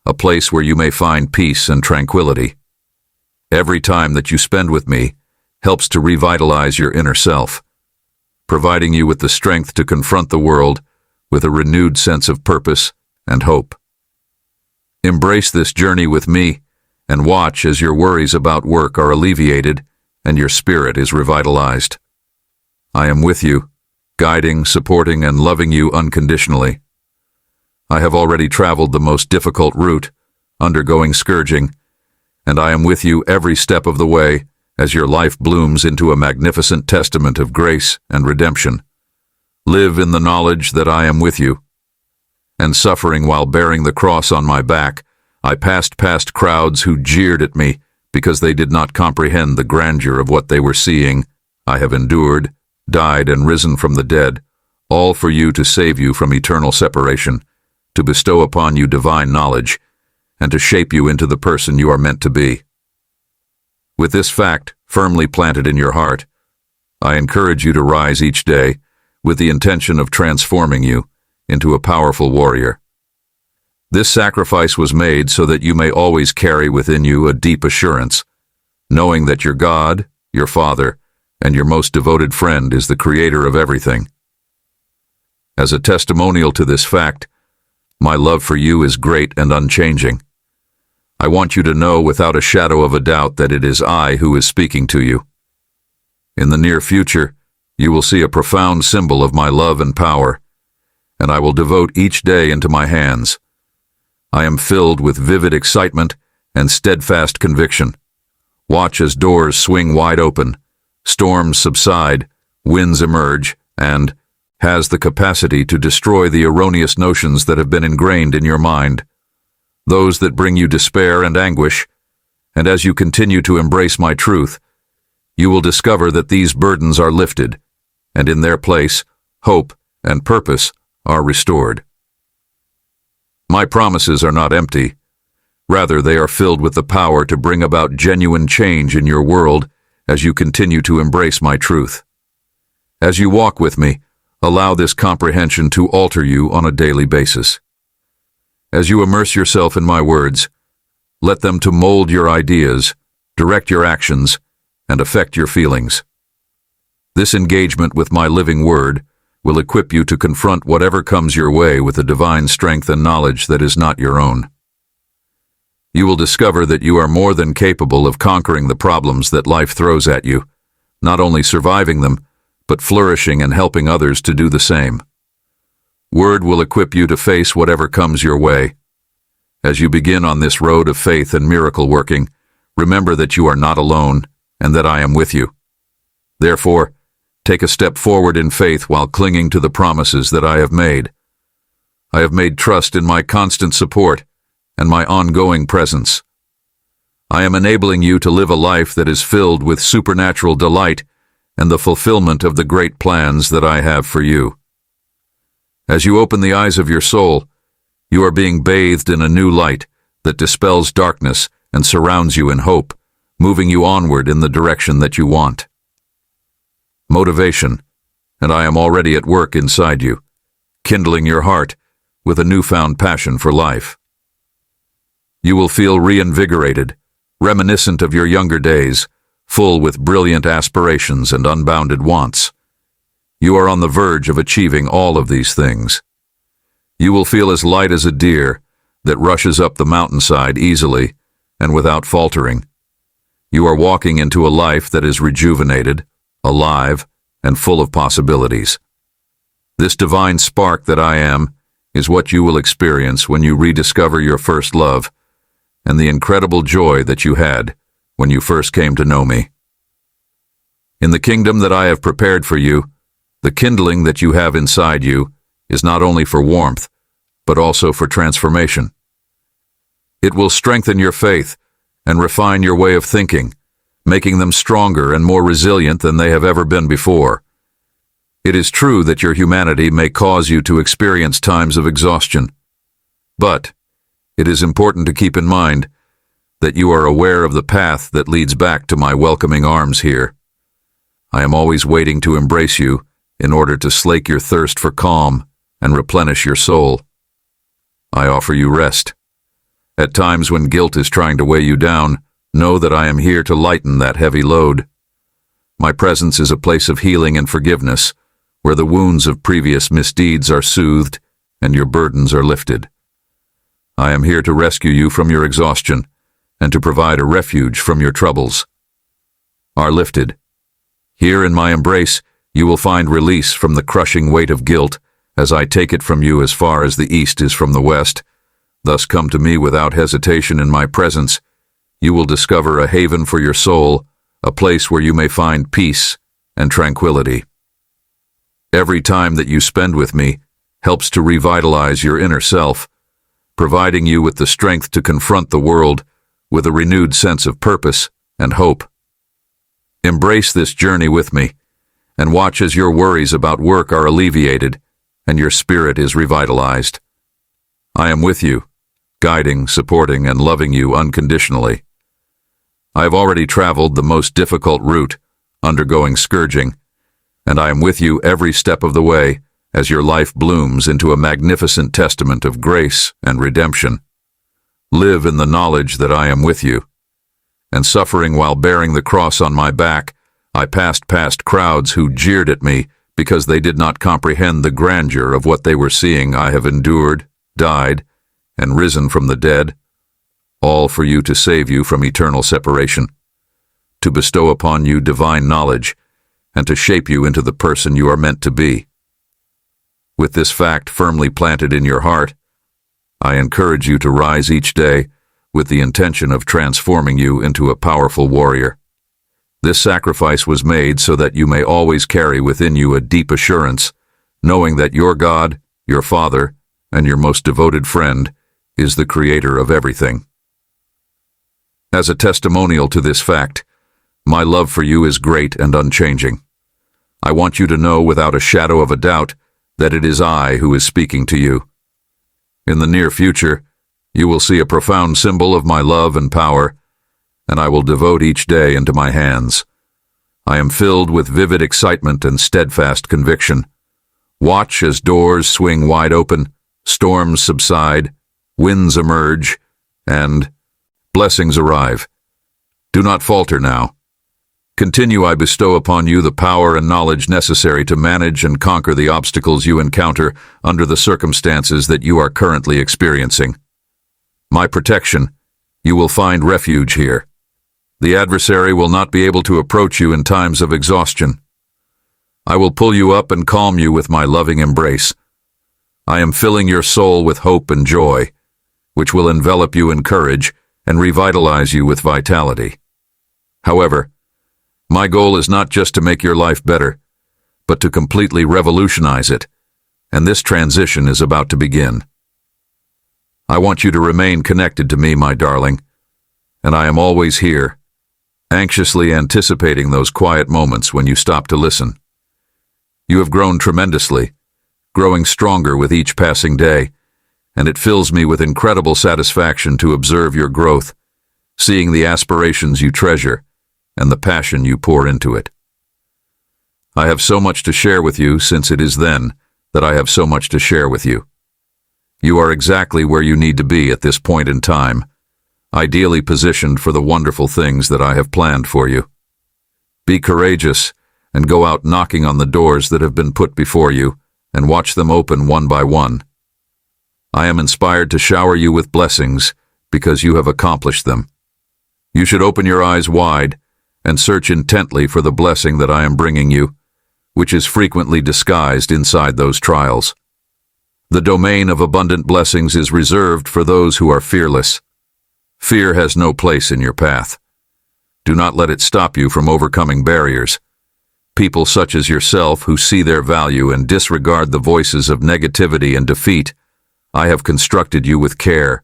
a place where you may find peace and tranquility. Every time that you spend with me helps to revitalize your inner self, providing you with the strength to confront the world with a renewed sense of purpose and hope. Embrace this journey with me and watch as your worries about work are alleviated and your spirit is revitalized. I am with you, guiding, supporting, and loving you unconditionally. I have already traveled the most difficult route, undergoing scourging, and I am with you every step of the way as your life blooms into a magnificent testament of grace and redemption. Live in the knowledge that I am with you. And suffering while bearing the cross on my back, I passed past crowds who jeered at me because they did not comprehend the grandeur of what they were seeing. I have endured, died, and risen from the dead, all for you to save you from eternal separation, to bestow upon you divine knowledge, and to shape you into the person you are meant to be. With this fact firmly planted in your heart, I encourage you to rise each day with the intention of transforming you into a powerful warrior. This sacrifice was made so that you may always carry within you a deep assurance, knowing that your God, your Father, and your most devoted friend is the creator of everything. As a testimonial to this fact, my love for you is great and unchanging. I want you to know without a shadow of a doubt that it is I who is speaking to you. In the near future, you will see a profound symbol of my love and power, and I will devote each day into my hands. I am filled with vivid excitement and steadfast conviction. Watch as doors swing wide open, storms subside, winds emerge, and has the capacity to destroy the erroneous notions that have been ingrained in your mind, those that bring you despair and anguish. And as you continue to embrace my truth, you will discover that these burdens are lifted, and in their place, hope and purpose are restored. My promises are not empty. Rather, they are filled with the power to bring about genuine change in your world as you continue to embrace my truth. As you walk with me, allow this comprehension to alter you on a daily basis. As you immerse yourself in my words, Let them to mold your ideas, direct your actions, and affect your feelings. This engagement with my living word will equip you to confront whatever comes your way with a divine strength and knowledge that is not your own. You will discover that you are more than capable of conquering the problems that life throws at you, not only surviving them, but flourishing and helping others to do the same. Word will equip you to face whatever comes your way. As you begin on this road of faith and miracle working, remember that you are not alone and that I am with you. Therefore, take a step forward in faith while clinging to the promises that I have made. I have made trust in my constant support and my ongoing presence. I am enabling you to live a life that is filled with supernatural delight and the fulfillment of the great plans that I have for you. As you open the eyes of your soul, you are being bathed in a new light that dispels darkness and surrounds you in hope, moving you onward in the direction that you want. Motivation, and I am already at work inside you, kindling your heart with a newfound passion for life. You will feel reinvigorated, reminiscent of your younger days, full with brilliant aspirations and unbounded wants. You are on the verge of achieving all of these things. You will feel as light as a deer that rushes up the mountainside easily and without faltering. You are walking into a life that is rejuvenated, alive, and full of possibilities. This divine spark that I am is what you will experience when you rediscover your first love and the incredible joy that you had when you first came to know me. In the kingdom that I have prepared for you, the kindling that you have inside you is not only for warmth, but also for transformation. It will strengthen your faith and refine your way of thinking, making them stronger and more resilient than they have ever been before. It is true that your humanity may cause you to experience times of exhaustion, but it is important to keep in mind that you are aware of the path that leads back to my welcoming arms here. I am always waiting to embrace you in order to slake your thirst for calm and replenish your soul. I offer you rest. At times when guilt is trying to weigh you down, know that I am here to lighten that heavy load. My presence is a place of healing and forgiveness, where the wounds of previous misdeeds are soothed and your burdens are lifted. I am here to rescue you from your exhaustion and to provide a refuge from your troubles. Are lifted. Here in my embrace, you will find release from the crushing weight of guilt as I take it from you as far as the east is from the west. Thus come to me without hesitation in my presence. You will discover a haven for your soul, a place where you may find peace and tranquility. Every time that you spend with me helps to revitalize your inner self, providing you with the strength to confront the world with a renewed sense of purpose and hope. Embrace this journey with me, and watch as your worries about work are alleviated and your spirit is revitalized. I am with you, guiding, supporting, and loving you unconditionally. I have already traveled the most difficult route, undergoing scourging, and I am with you every step of the way as your life blooms into a magnificent testament of grace and redemption. Live in the knowledge that I am with you. And suffering while bearing the cross on my back, I passed past crowds who jeered at me because they did not comprehend the grandeur of what they were seeing. I have endured, died, and risen from the dead, all for you to save you from eternal separation, to bestow upon you divine knowledge, and to shape you into the person you are meant to be. With this fact firmly planted in your heart, I encourage you to rise each day with the intention of transforming you into a powerful warrior. This sacrifice was made so that you may always carry within you a deep assurance, knowing that your God, your Father, and your most devoted friend is the creator of everything. As a testimonial to this fact, my love for you is great and unchanging. I want you to know without a shadow of a doubt that it is I who is speaking to you. In the near future, you will see a profound symbol of my love and power, and I will devote each day into my hands. I am filled with vivid excitement and steadfast conviction. Watch as doors swing wide open, storms subside, winds emerge, and Blessings arrive. Do not falter now. Continue. I bestow upon you the power and knowledge necessary to manage and conquer the obstacles you encounter under the circumstances that you are currently experiencing. My protection, you will find refuge here. The adversary will not be able to approach you in times of exhaustion. I will pull you up and calm you with my loving embrace. I am filling your soul with hope and joy, which will envelop you in courage and revitalize you with vitality. However, my goal is not just to make your life better, but to completely revolutionize it, and this transition is about to begin. I want you to remain connected to me, my darling, and I am always here, anxiously anticipating those quiet moments when you stop to listen. You have grown tremendously, growing stronger with each passing day, and it fills me with incredible satisfaction to observe your growth, seeing the aspirations you treasure and the passion you pour into it. I have so much to share with you, since it is then that I have so much to share with you. You are exactly where you need to be at this point in time, ideally positioned for the wonderful things that I have planned for you. Be courageous and go out knocking on the doors that have been put before you and watch them open one by one. I am inspired to shower you with blessings because you have accomplished them. You should open your eyes wide and search intently for the blessing that I am bringing you, which is frequently disguised inside those trials. The domain of abundant blessings is reserved for those who are fearless. Fear has no place in your path. Do not let it stop you from overcoming barriers. People such as yourself who see their value and disregard the voices of negativity and defeat, I have constructed you with care,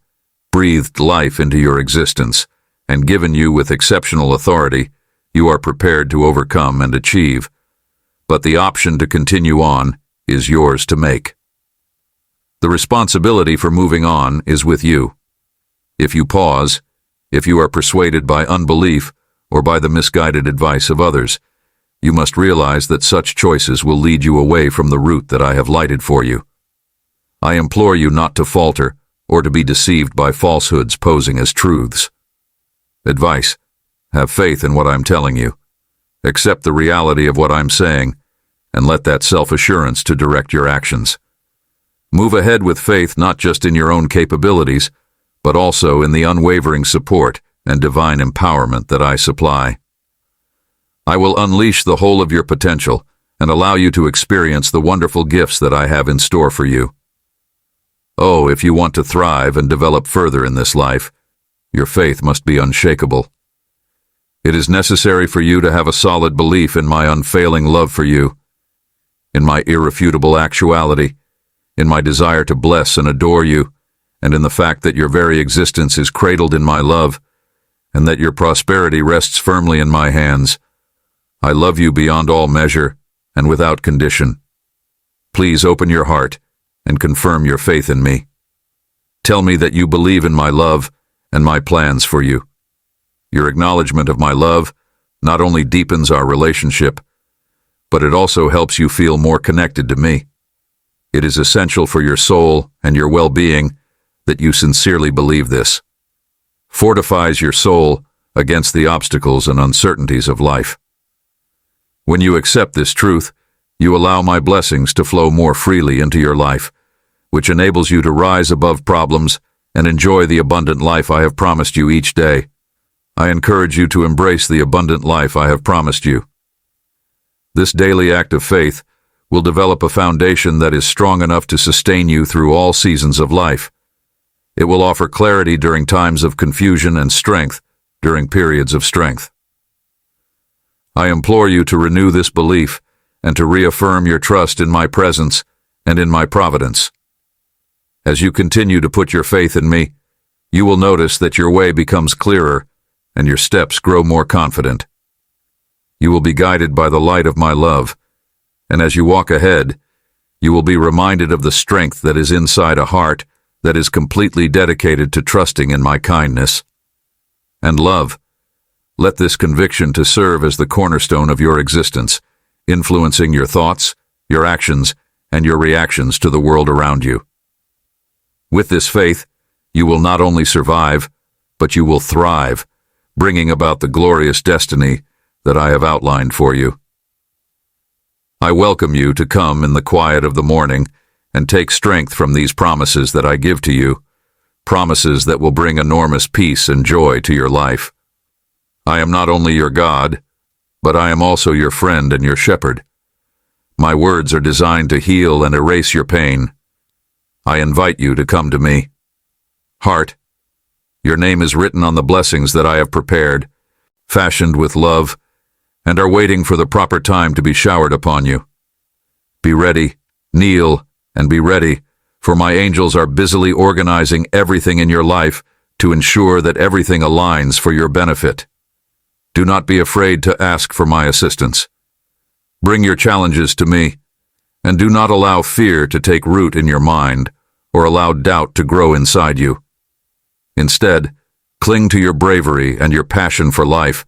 breathed life into your existence, and given you with exceptional authority. You are prepared to overcome and achieve, but the option to continue on is yours to make. The responsibility for moving on is with you. If you pause, if you are persuaded by unbelief or by the misguided advice of others, you must realize that such choices will lead you away from the route that I have lighted for you. I implore you not to falter or to be deceived by falsehoods posing as truths. Advice: have faith in what I'm telling you. Accept the reality of what I'm saying, and let that self-assurance to direct your actions. Move ahead with faith not just in your own capabilities, but also in the unwavering support and divine empowerment that I supply. I will unleash the whole of your potential and allow you to experience the wonderful gifts that I have in store for you. Oh, if you want to thrive and develop further in this life, your faith must be unshakable. It is necessary for you to have a solid belief in my unfailing love for you, in my irrefutable actuality, in my desire to bless and adore you, and in the fact that your very existence is cradled in my love, and that your prosperity rests firmly in my hands. I love you beyond all measure and without condition. Please open your heart and confirm your faith in me. Tell me that you believe in my love and my plans for you. Your acknowledgement of my love not only deepens our relationship, but it also helps you feel more connected to me. It is essential for your soul and your well-being that you sincerely believe this. Fortifies your soul against the obstacles and uncertainties of life. When you accept this truth, you allow my blessings to flow more freely into your life, which enables you to rise above problems and enjoy the abundant life I have promised you each day. I encourage you to embrace the abundant life I have promised you. This daily act of faith will develop a foundation that is strong enough to sustain you through all seasons of life. It will offer clarity during times of confusion and strength during periods of strength. I implore you to renew this belief and to reaffirm your trust in my presence and in my providence. As you continue to put your faith in me, you will notice that your way becomes clearer and your steps grow more confident. You will be guided by the light of my love, and as you walk ahead, you will be reminded of the strength that is inside a heart that is completely dedicated to trusting in my kindness and love. Let this conviction to serve as the cornerstone of your existence, influencing your thoughts, your actions, and your reactions to the world around you. With this faith, you will not only survive, but you will thrive, bringing about the glorious destiny that I have outlined for you. I welcome you to come in the quiet of the morning and take strength from these promises that I give to you, promises that will bring enormous peace and joy to your life. I am not only your God, but I am also your friend and your shepherd. My words are designed to heal and erase your pain. I invite you to come to me. Heart, your name is written on the blessings that I have prepared, fashioned with love, and are waiting for the proper time to be showered upon you. Be ready, kneel, and be ready, for my angels are busily organizing everything in your life to ensure that everything aligns for your benefit. Do not be afraid to ask for my assistance. Bring your challenges to me, and do not allow fear to take root in your mind or allow doubt to grow inside you. Instead, cling to your bravery and your passion for life,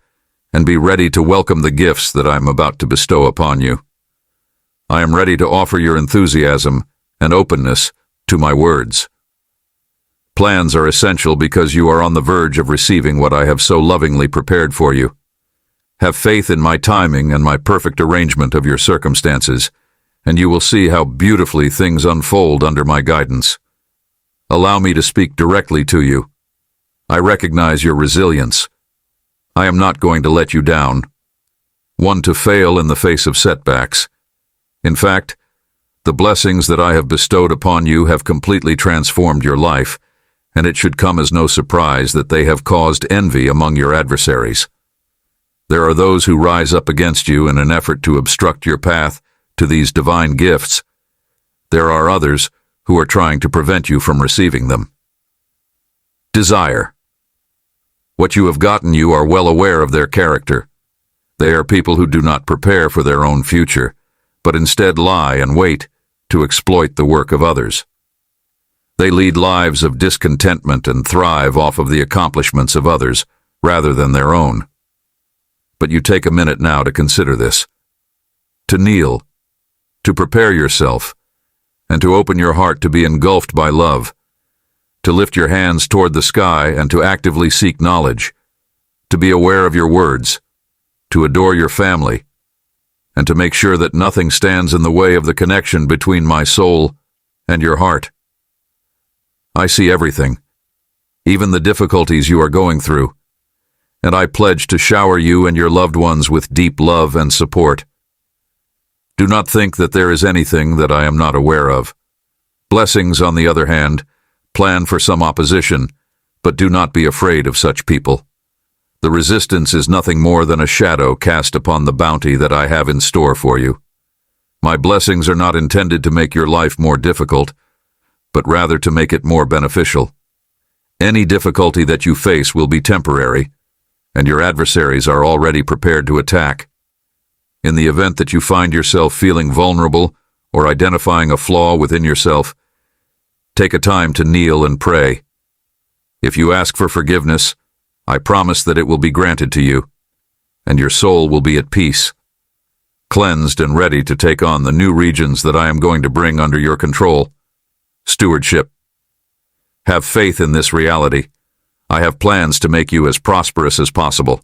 and be ready to welcome the gifts that I am about to bestow upon you. I am ready to offer your enthusiasm and openness to my words. Plans are essential because you are on the verge of receiving what I have so lovingly prepared for you. Have faith in my timing and my perfect arrangement of your circumstances, and you will see how beautifully things unfold under my guidance. Allow me to speak directly to you. I recognize your resilience. I am not going to let you down. One to fail in the face of setbacks. In fact, the blessings that I have bestowed upon you have completely transformed your life, and it should come as no surprise that they have caused envy among your adversaries. There are those who rise up against you in an effort to obstruct your path to these divine gifts. There are others who are trying to prevent you from receiving them. Desire. What you have gotten you are well aware of their character. They are people who do not prepare for their own future, but instead lie and wait to exploit the work of others. They lead lives of discontentment and thrive off of the accomplishments of others rather than their own. But you take a minute now to consider this. To kneel, to prepare yourself, and to open your heart to be engulfed by love, to lift your hands toward the sky and to actively seek knowledge, to be aware of your words, to adore your family, and to make sure that nothing stands in the way of the connection between my soul and your heart. I see everything, even the difficulties you are going through, and I pledge to shower you and your loved ones with deep love and support. Do not think that there is anything that I am not aware of. Blessings, on the other hand, plan for some opposition, but do not be afraid of such people. The resistance is nothing more than a shadow cast upon the bounty that I have in store for you. My blessings are not intended to make your life more difficult, but rather to make it more beneficial. Any difficulty that you face will be temporary, and your adversaries are already prepared to attack. In the event that you find yourself feeling vulnerable or identifying a flaw within yourself, take a time to kneel and pray. If you ask for forgiveness, I promise that it will be granted to you, and your soul will be at peace, cleansed and ready to take on the new regions that I am going to bring under your control. Stewardship. Have faith in this reality. I have plans to make you as prosperous as possible.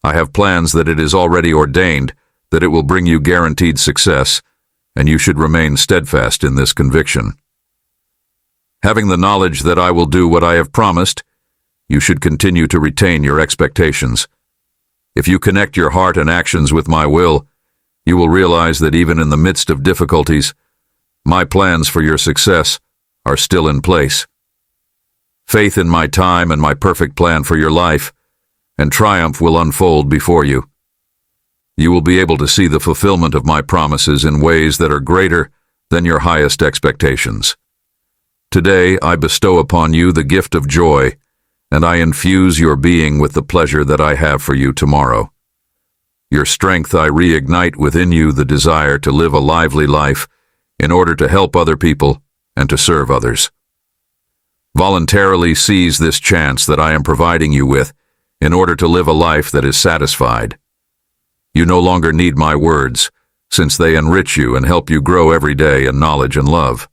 I have plans that it is already ordained that it will bring you guaranteed success, and you should remain steadfast in this conviction. Having the knowledge that I will do what I have promised, you should continue to retain your expectations. If you connect your heart and actions with my will, you will realize that even in the midst of difficulties, my plans for your success are still in place. Faith in my time and my perfect plan for your life, and triumph will unfold before you. You will be able to see the fulfillment of my promises in ways that are greater than your highest expectations. Today I bestow upon you the gift of joy, and I infuse your being with the pleasure that I have for you tomorrow. Your strength I reignite within you the desire to live a lively life in order to help other people and to serve others. Voluntarily seize this chance that I am providing you with in order to live a life that is satisfied. You no longer need my words, since they enrich you and help you grow every day in knowledge and love.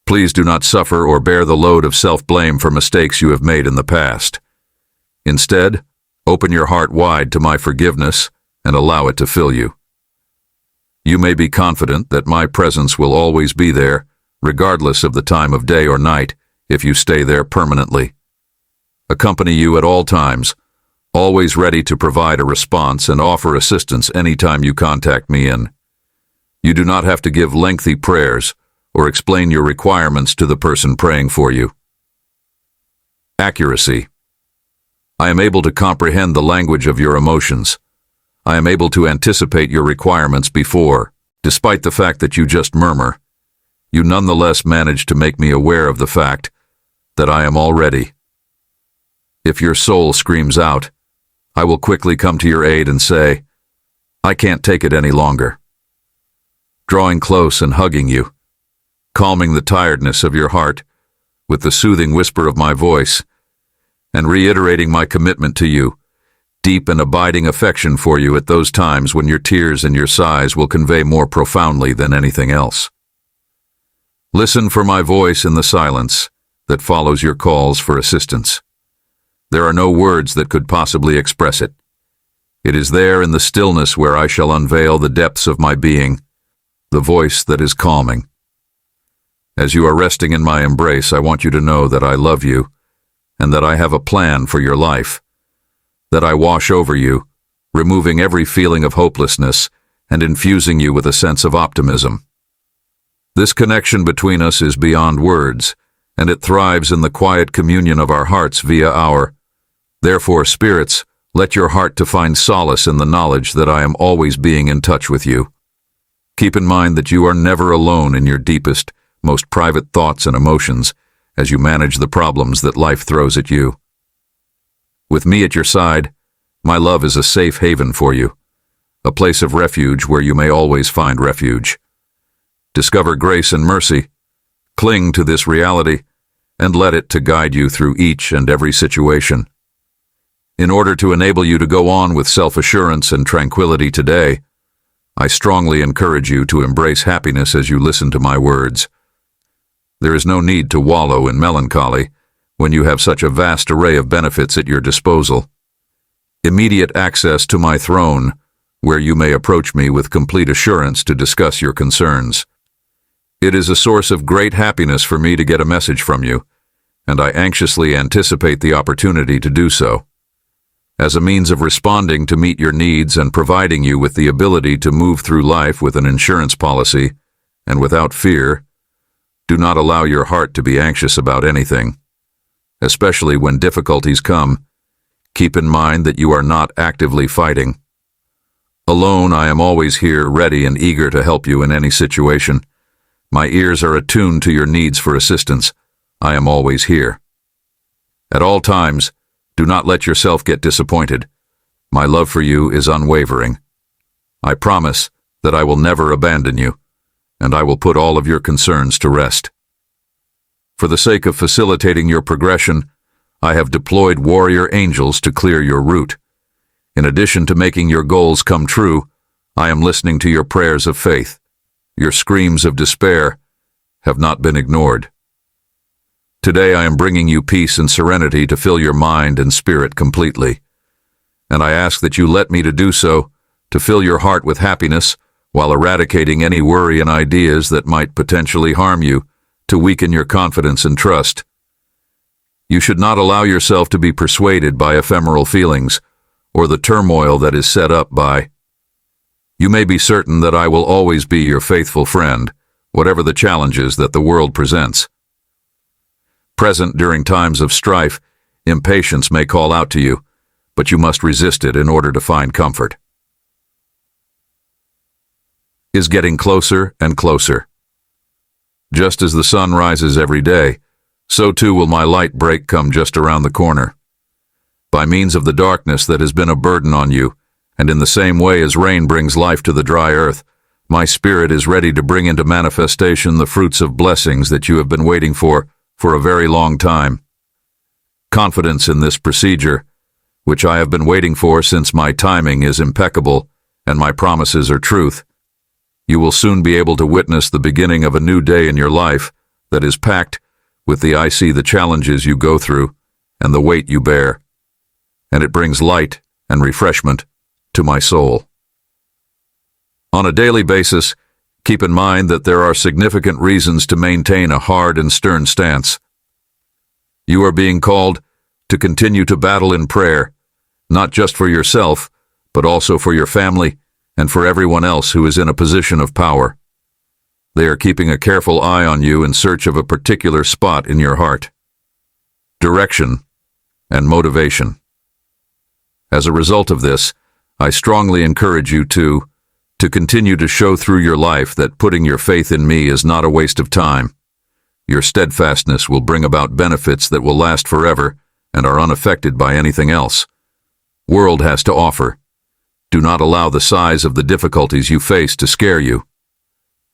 Please do not suffer or bear the load of self-blame for mistakes you have made in the past. Instead, open your heart wide to my forgiveness and allow it to fill you. You may be confident that my presence will always be there, regardless of the time of day or night, if you stay there permanently. Accompany you at all times, always ready to provide a response and offer assistance anytime you contact me in. You do not have to give lengthy prayers or explain your requirements to the person praying for you. Accuracy. I am able to comprehend the language of your emotions. I am able to anticipate your requirements before, despite the fact that you just murmur. You nonetheless manage to make me aware of the fact that I am all ready. If your soul screams out, I will quickly come to your aid and say, I can't take it any longer. Drawing close and hugging you, calming the tiredness of your heart with the soothing whisper of my voice, and reiterating my commitment to you, deep and abiding affection for you at those times when your tears and your sighs will convey more profoundly than anything else. Listen for my voice in the silence that follows your calls for assistance. There are no words that could possibly express it. It is there in the stillness where I shall unveil the depths of my being, the voice that is calming. As you are resting in my embrace, I want you to know that I love you and that I have a plan for your life, that I wash over you, removing every feeling of hopelessness and infusing you with a sense of optimism. This connection between us is beyond words, and it thrives in the quiet communion of our hearts via our. Therefore, spirits, let your heart to find solace in the knowledge that I am always being in touch with you. Keep in mind that you are never alone in your deepest, most private thoughts and emotions as you manage the problems that life throws at you. With me at your side, my love is a safe haven for you, a place of refuge where you may always find refuge. Discover grace and mercy, cling to this reality, and let it to guide you through each and every situation. In order to enable you to go on with self-assurance and tranquility today, I strongly encourage you to embrace happiness as you listen to my words. There is no need to wallow in melancholy when you have such a vast array of benefits at your disposal. Immediate access to my throne, where you may approach me with complete assurance to discuss your concerns. It is a source of great happiness for me to get a message from you, and I anxiously anticipate the opportunity to do so. As a means of responding to meet your needs and providing you with the ability to move through life with an insurance policy and without fear, do not allow your heart to be anxious about anything. Especially when difficulties come, keep in mind that you are not actively fighting. Alone, I am always here, ready and eager to help you in any situation. My ears are attuned to your needs for assistance. I am always here. At all times, do not let yourself get disappointed. My love for you is unwavering. I promise that I will never abandon you, and I will put all of your concerns to rest. For the sake of facilitating your progression, I have deployed warrior angels to clear your route. In addition to making your goals come true, I am listening to your prayers of faith. Your screams of despair have not been ignored. Today I am bringing you peace and serenity to fill your mind and spirit completely. And I ask that you let me to do so, to fill your heart with happiness, while eradicating any worry and ideas that might potentially harm you, to weaken your confidence and trust. You should not allow yourself to be persuaded by ephemeral feelings, or the turmoil that is set up by. You may be certain that I will always be your faithful friend, whatever the challenges that the world presents. Present during times of strife, impatience may call out to you, but you must resist it in order to find comfort. Is getting closer and closer. Just as the sun rises every day, so too will my light break come just around the corner. By means of the darkness that has been a burden on you, and in the same way as rain brings life to the dry earth, my spirit is ready to bring into manifestation the fruits of blessings that you have been waiting for a very long time. Confidence in this procedure, which I have been waiting for since my timing is impeccable and my promises are truth. You will soon be able to witness the beginning of a new day in your life, that is packed with the I see the challenges you go through and the weight you bear, and it brings light and refreshment to my soul. On a daily basis, keep in mind that there are significant reasons to maintain a hard and stern stance. You are being called to continue to battle in prayer, not just for yourself, but also for your family and for everyone else who is in a position of power. They are keeping a careful eye on you in search of a particular spot in your heart. Direction and motivation. As a result of this, I strongly encourage you to continue to show through your life that putting your faith in me is not a waste of time. Your steadfastness will bring about benefits that will last forever and are unaffected by anything else world has to offer. Do not allow the size of the difficulties you face to scare you.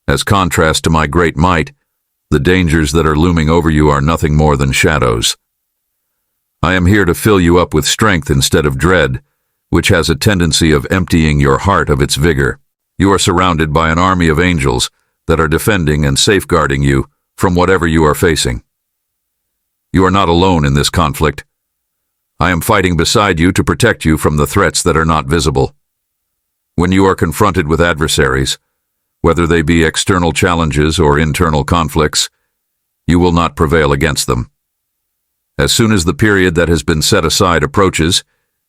As contrast to my great might, the dangers that are looming over you are nothing more than shadows. I am here to fill you up with strength instead of dread, which has a tendency of emptying your heart of its vigor. You are surrounded by an army of angels that are defending and safeguarding you from whatever you are facing. You are not alone in this conflict. I am fighting beside you to protect you from the threats that are not visible. When you are confronted with adversaries, whether they be external challenges or internal conflicts, you will not prevail against them. As soon as the period that has been set aside approaches,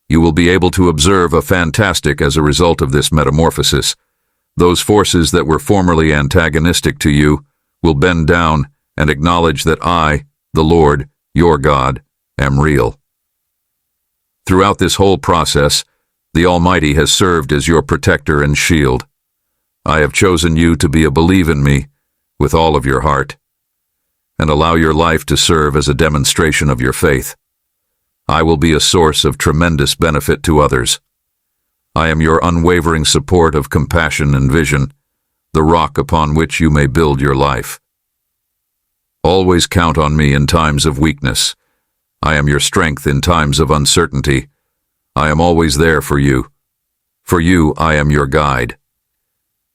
you will be able to observe a fantastic as a result of this metamorphosis. Those forces that were formerly antagonistic to you will bend down and acknowledge that I, the Lord, your God, am real. Throughout this whole process, the Almighty has served as your protector and shield. I have chosen you to be a believer in me with all of your heart, and allow your life to serve as a demonstration of your faith. I will be a source of tremendous benefit to others. I am your unwavering support of compassion and vision, the rock upon which you may build your life. Always count on me in times of weakness. I am your strength in times of uncertainty. I am always there for you. For you, I am your guide.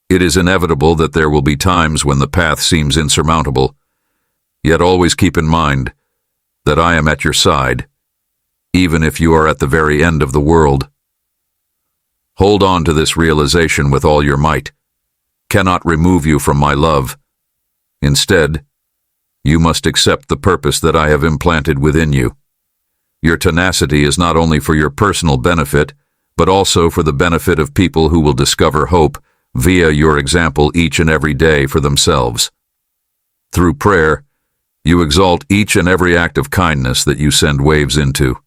It is inevitable that there will be times when the path seems insurmountable, yet always keep in mind that I am at your side, even if you are at the very end of the world. Hold on to this realization with all your might. Cannot remove you from my love. Instead, you must accept the purpose that I have implanted within you. Your tenacity is not only for your personal benefit, but also for the benefit of people who will discover hope via your example each and every day for themselves. Through prayer, you exalt each and every act of kindness that you send waves into.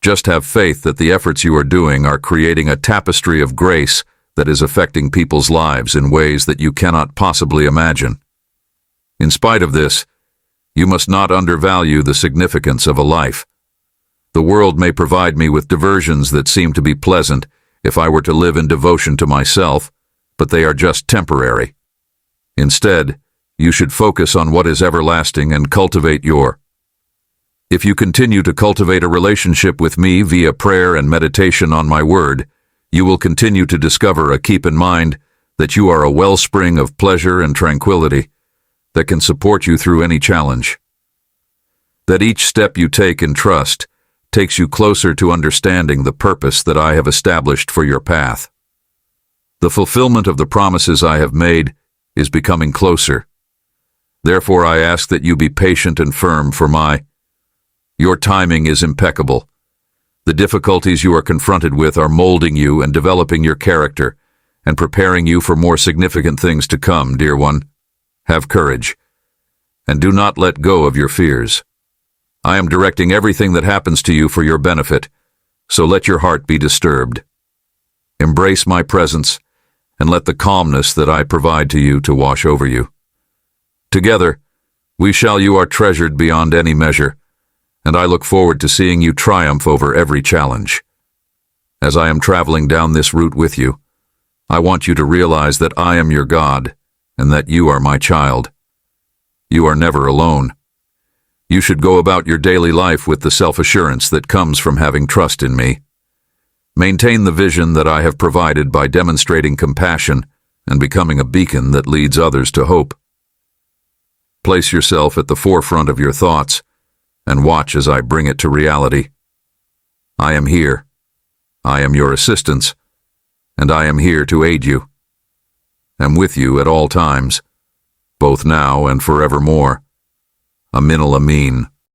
Just have faith that the efforts you are doing are creating a tapestry of grace that is affecting people's lives in ways that you cannot possibly imagine. In spite of this, you must not undervalue the significance of a life. The world may provide me with diversions that seem to be pleasant if I were to live in devotion to myself, but they are just temporary. Instead, you should focus on what is everlasting and cultivate your. If you continue to cultivate a relationship with me via prayer and meditation on my word, you will continue to discover keep in mind that you are a wellspring of pleasure and tranquility that can support you through any challenge. That each step you take in trust takes you closer to understanding the purpose that I have established for your path. The fulfillment of the promises I have made is becoming closer. Therefore, I ask that you be patient and firm for your timing is impeccable. The difficulties you are confronted with are molding you and developing your character and preparing you for more significant things to come, dear one. Have courage, and do not let go of your fears. I am directing everything that happens to you for your benefit, so let your heart be disturbed. Embrace my presence, and let the calmness that I provide to you to wash over you. Together, you are treasured beyond any measure, and I look forward to seeing you triumph over every challenge. As I am traveling down this route with you, I want you to realize that I am your God, and that you are my child. You are never alone. You should go about your daily life with the self-assurance that comes from having trust in me. Maintain the vision that I have provided by demonstrating compassion and becoming a beacon that leads others to hope. Place yourself at the forefront of your thoughts and watch as I bring it to reality. I am here. I am your assistance, and I am here to aid you. Am with you at all times, both now and forevermore. Amin al Amin.